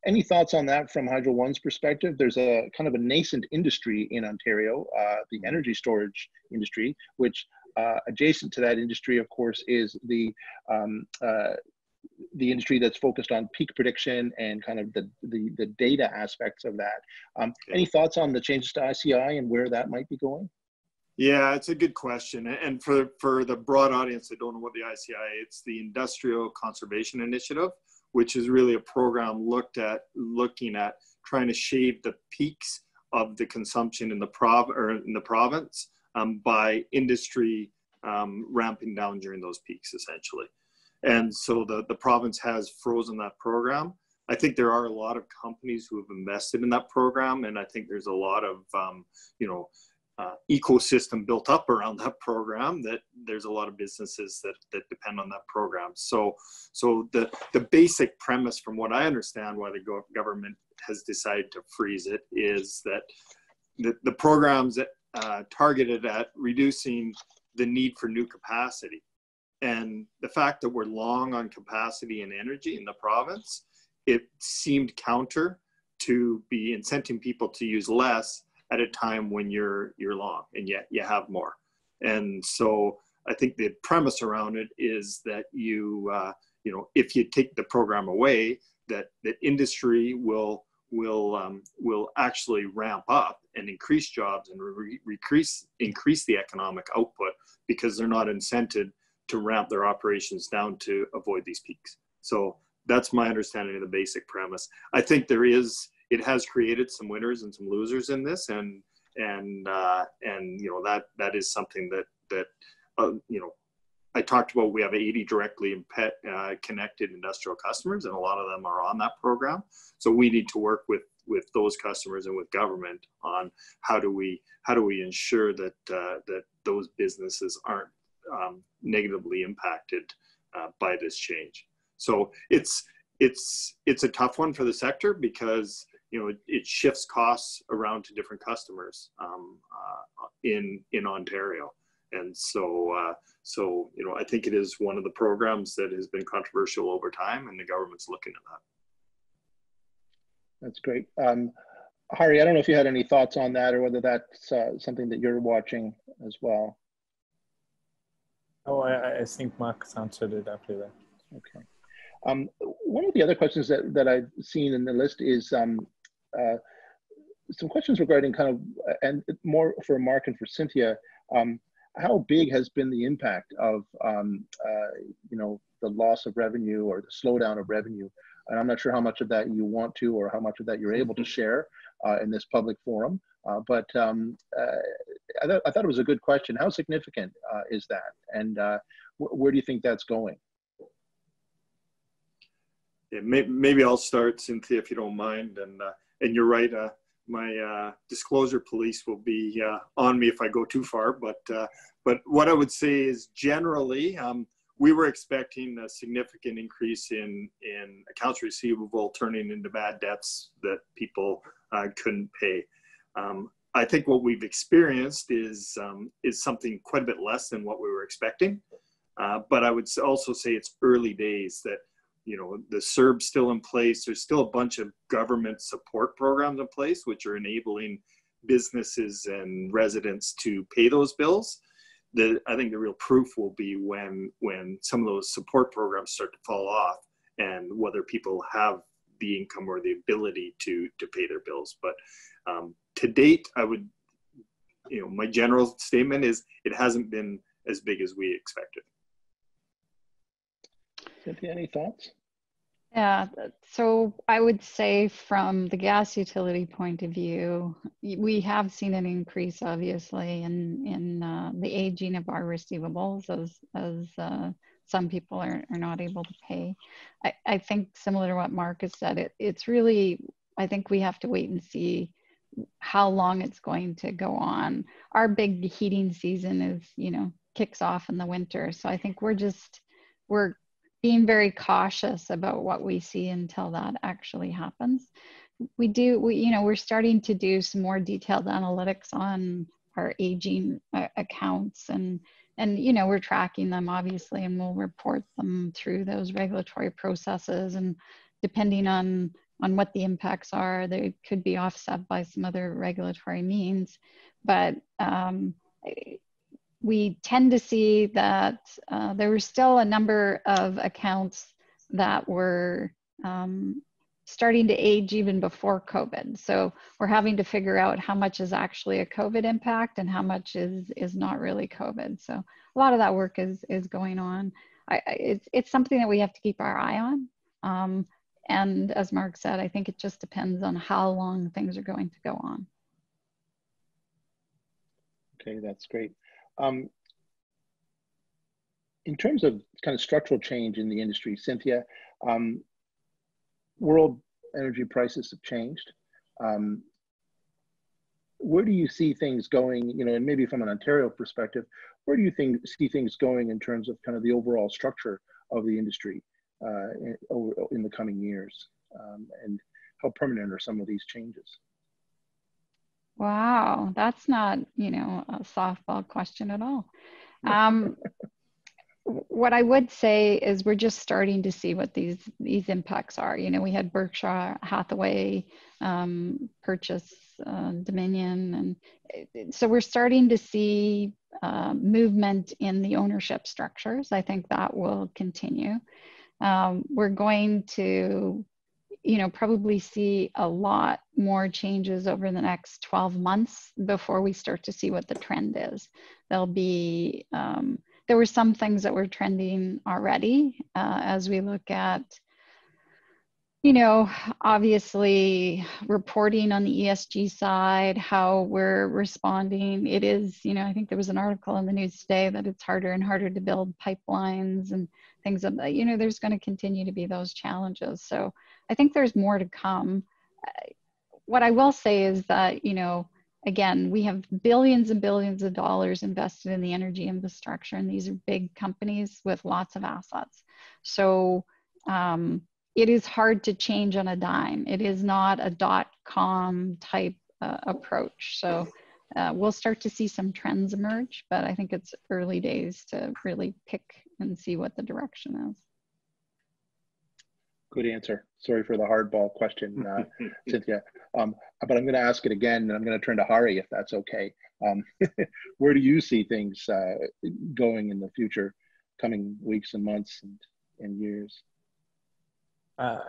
Any thoughts on that from Hydro One's perspective? There's a kind of a nascent industry in Ontario, the energy storage industry, which adjacent to that industry, of course, is the industry that's focused on peak prediction and kind of the data aspects of that. Any thoughts on the changes to ICI and where that might be going? Yeah, it's a good question. And for the broad audience that don't know what the ICI, it's the Industrial Conservation Initiative, which is really a program looking at trying to shave the peaks of the consumption in the province by industry ramping down during those peaks, essentially. And so the province has frozen that program. I think there are a lot of companies who have invested in that program, and I think there's a lot of you know, ecosystem built up around that program, that there's a lot of businesses that depend on that program. So the basic premise, from what I understand, why the government has decided to freeze it, is that the programs that targeted at reducing the need for new capacity. And the fact that we're long on capacity and energy in the province, it seemed counter to be incenting people to use less at a time when you're long and yet you have more. And so I think the premise around it is that you know, if you take the program away, that industry will actually ramp up and increase jobs and increase the economic output, because they're not incented to ramp their operations down to avoid these peaks. So that's my understanding of the basic premise. I think it has created some winners and some losers in this, and you know, that is something that you know, I talked about. We have 80 directly connected industrial customers, and a lot of them are on that program. So we need to work with those customers and with government on how do we ensure that that those businesses aren't negatively impacted by this change. So it's a tough one for the sector, because you know, it shifts costs around to different customers in Ontario. And so you know, I think it is one of the programs that has been controversial over time, and the government's looking at that. That's great. Hari, I don't know if you had any thoughts on that, or whether that's something that you're watching as well. Oh, I think Mark's answered it after that. Okay. One of the other questions that I've seen in the list is some questions regarding kind of, and more for Mark and for Cynthia, how big has been the impact of the loss of revenue or the slowdown of revenue? And I'm not sure how much of that you want to, or how much of that you're able to share in this public forum. But I thought it was a good question. How significant is that? And where do you think that's going? Yeah, maybe I'll start, Cynthia, if you don't mind. And you're right, my disclosure police will be on me if I go too far. But what I would say is generally, we were expecting a significant increase in accounts receivable turning into bad debts that people couldn't pay. I think what we've experienced is something quite a bit less than what we were expecting. But I would also say it's early days, that the CERB's still in place. There's still a bunch of government support programs in place, which are enabling businesses and residents to pay those bills. I think the real proof will be when some of those support programs start to fall off, and whether people have the income or the ability to pay their bills. But to date, I would, my general statement is it hasn't been as big as we expected. Cynthia, any thoughts? Yeah, so I would say from the gas utility point of view, we have seen an increase, obviously, in the aging of our receivables as some people are not able to pay. I think similar to what Mark has said, it's really, I think we have to wait and see how long it's going to go on. Our big heating season is, kicks off in the winter. So I think we're being very cautious about what we see until that actually happens. We're starting to do some more detailed analytics on our aging accounts, and we're tracking them, obviously, and we'll report them through those regulatory processes. And depending on what the impacts are, they could be offset by some other regulatory means. But we tend to see that there were still a number of accounts that were starting to age even before COVID. So we're having to figure out how much is actually a COVID impact and how much is not really COVID. So a lot of that work is going on. It's something that we have to keep our eye on. And as Mark said, I think it just depends on how long things are going to go on. Okay, that's great. In terms of kind of structural change in the industry, Cynthia, world energy prices have changed. Where do you see things going, and maybe from an Ontario perspective, where do you see things going in terms of kind of the overall structure of the industry in the coming years? And how permanent are some of these changes? Wow, that's not, a softball question at all. What I would say is we're just starting to see what these impacts are. We had Berkshire Hathaway purchase Dominion, and so we're starting to see movement in the ownership structures. I think that will continue. We're going to probably see a lot more changes over the next 12 months before we start to see what the trend is. There'll be, there were some things that were trending already as we look at, obviously reporting on the ESG side, how we're responding. It is, I think there was an article in the news today that it's harder and harder to build pipelines and things of that. There's going to continue to be those challenges. So I think there's more to come. What I will say is that, again, we have billions and billions of dollars invested in the energy infrastructure, and these are big companies with lots of assets. So it is hard to change on a dime. It is not a .com type approach. So we'll start to see some trends emerge, but I think it's early days to really pick and see what the direction is. Good answer. Sorry for the hardball question, Cynthia. But I'm going to ask it again, and I'm going to turn to Hari, if that's okay. Where do you see things going in the future, coming weeks and months and years? I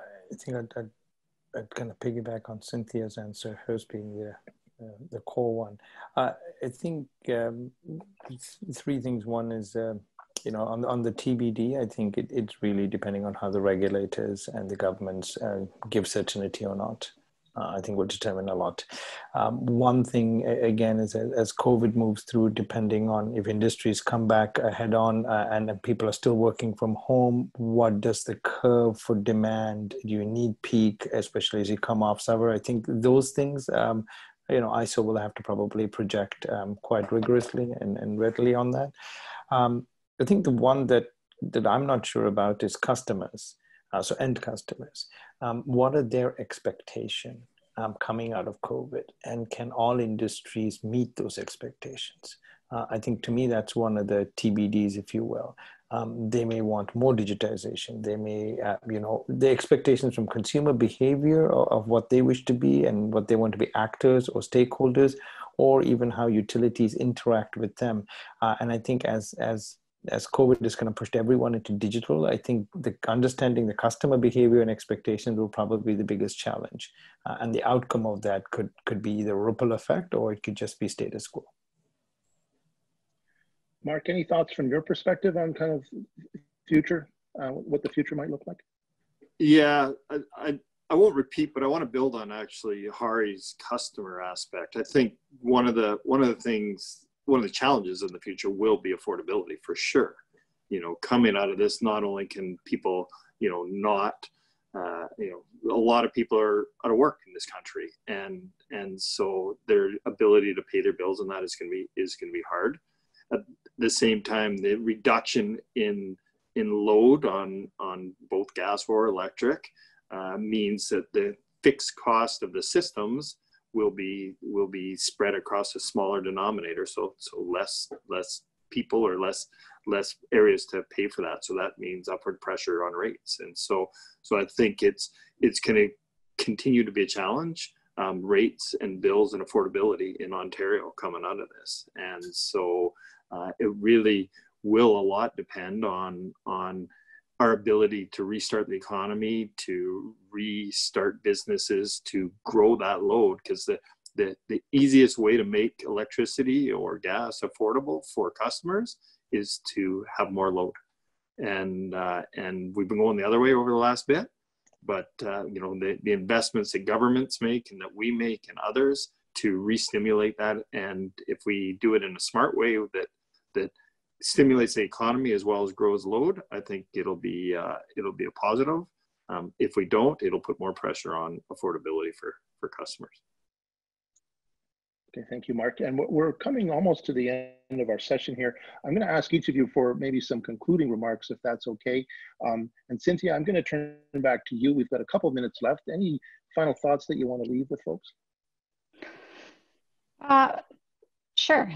think I'd kind of piggyback on Cynthia's answer, hers being the core one. I think three things. One is, you know, on the TBD, I think it's really depending on how the regulators and the governments give certainty or not. I think will determine a lot. One thing, again, is as COVID moves through, depending on if industries come back head on and people are still working from home, what does the curve for demand, do you need peak, especially as you come off summer? I think those things, you know, ISO will have to probably project quite rigorously and readily on that. I think the one that I'm not sure about is customers, so end customers. What are their expectations coming out of COVID, and can all industries meet those expectations? I think to me that's one of the TBDs, if you will. They may want more digitization. They may, you know, the expectations from consumer behavior of what they wish to be and what they want to be actors or stakeholders, or even how utilities interact with them. And I think as COVID is kind of pushed everyone into digital, I think understanding the customer behavior and expectations will probably be the biggest challenge. And the outcome of that could be either a ripple effect or it could just be status quo. Mark, any thoughts from your perspective on kind of future, what the future might look like? Yeah, I won't repeat, but I want to build on actually Hari's customer aspect. I think one of the challenges in the future will be affordability for sure. You know, coming out of this, not only can people, you know, not, you know, a lot of people are out of work in this country, and so their ability to pay their bills and that is going to be hard. At the same time, the reduction in load on both gas or electric means that the fixed cost of the systems will be spread across a smaller denominator, so less people or less areas to pay for that. So that means upward pressure on rates, and so I think it's going to continue to be a challenge, rates and bills and affordability in Ontario coming out of this, and so it really will a lot depend on our ability to restart the economy, to restart businesses, to grow that load, because the easiest way to make electricity or gas affordable for customers is to have more load. And we've been going the other way over the last bit, but you know, the investments that governments make and that we make and others to re-stimulate that, and if we do it in a smart way that stimulates the economy as well as grows load, I think it'll be a positive. If we don't, it'll put more pressure on affordability for customers. Okay, thank you, Mark. And we're coming almost to the end of our session here. I'm going to ask each of you for maybe some concluding remarks, if that's okay. And Cynthia, I'm going to turn back to you. We've got a couple of minutes left. Any final thoughts that you want to leave with folks? Sure.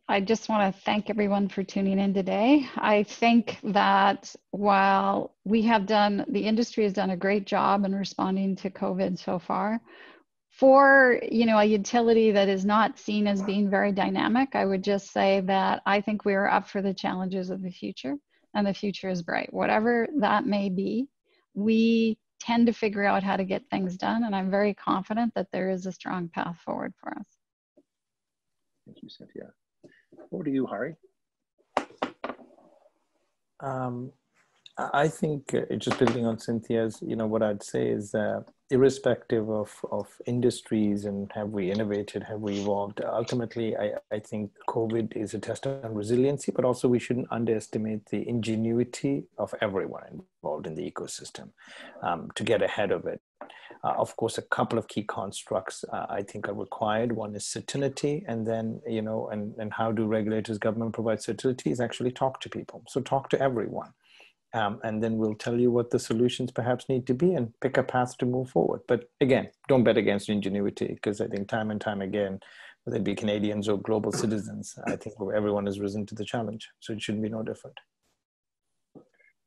I just want to thank everyone for tuning in today. I think that while the industry has done a great job in responding to COVID so far, for, you know, a utility that is not seen as being very dynamic, I would just say that I think we are up for the challenges of the future, and the future is bright. Whatever that may be, we tend to figure out how to get things done, and I'm very confident that there is a strong path forward for us. Thank you, Cynthia. Over to you, Hari. I think just building on Cynthia's, you know, what I'd say is irrespective of industries and have we innovated, have we evolved, ultimately, I think COVID is a test on resiliency, but also we shouldn't underestimate the ingenuity of everyone involved in the ecosystem to get ahead of it. Of course, a couple of key constructs I think are required. One is certainty, and then, you know, and how do regulators, government provide certainty is actually talk to people. So talk to everyone. And then we'll tell you what the solutions perhaps need to be and pick a path to move forward. But again, don't bet against ingenuity, because I think time and time again, whether it be Canadians or global citizens, I think everyone has risen to the challenge. So it shouldn't be no different.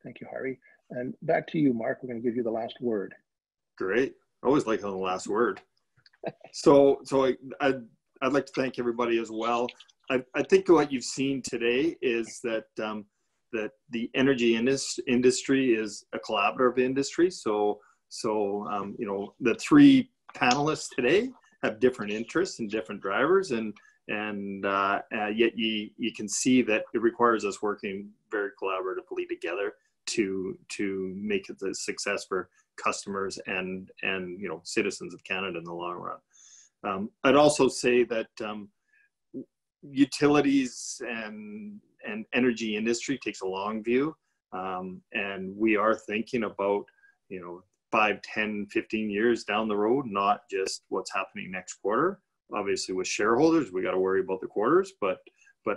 Thank you, Hari. And back to you, Mark. We're going to give you the last word. Great. I always like the last word. So I'd like to thank everybody as well. I think what you've seen today is that that the energy industry is a collaborative industry. So you know, the three panelists today have different interests and different drivers, and yet you can see that it requires us working very collaboratively together to make it a success for customers and citizens of Canada in the long run. I'd also say that utilities and energy industry takes a long view, and we are thinking about 5, 10, 15 years down the road, not just what's happening next quarter. Obviously with shareholders, we got to worry about the quarters, but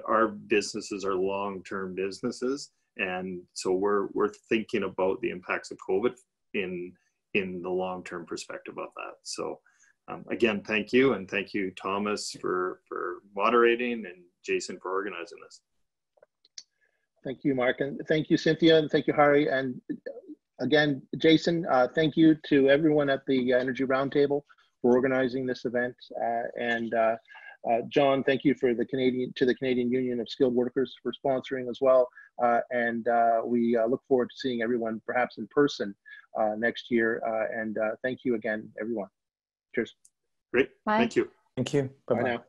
our businesses are long-term businesses. And so we're thinking about the impacts of COVID in the long-term perspective of that. So again, thank you. And thank you, Thomas, for moderating, and Jason for organizing this. Thank you, Mark. And thank you, Cynthia. And thank you, Hari. And again, Jason, thank you to everyone at the Energy Roundtable for organizing this event. John, thank you for the Canadian Union of Skilled Workers for sponsoring as well. We look forward to seeing everyone perhaps in person next year. Thank you again, everyone. Cheers. Great. Bye. Thank you. Thank you. Bye-bye. Bye now.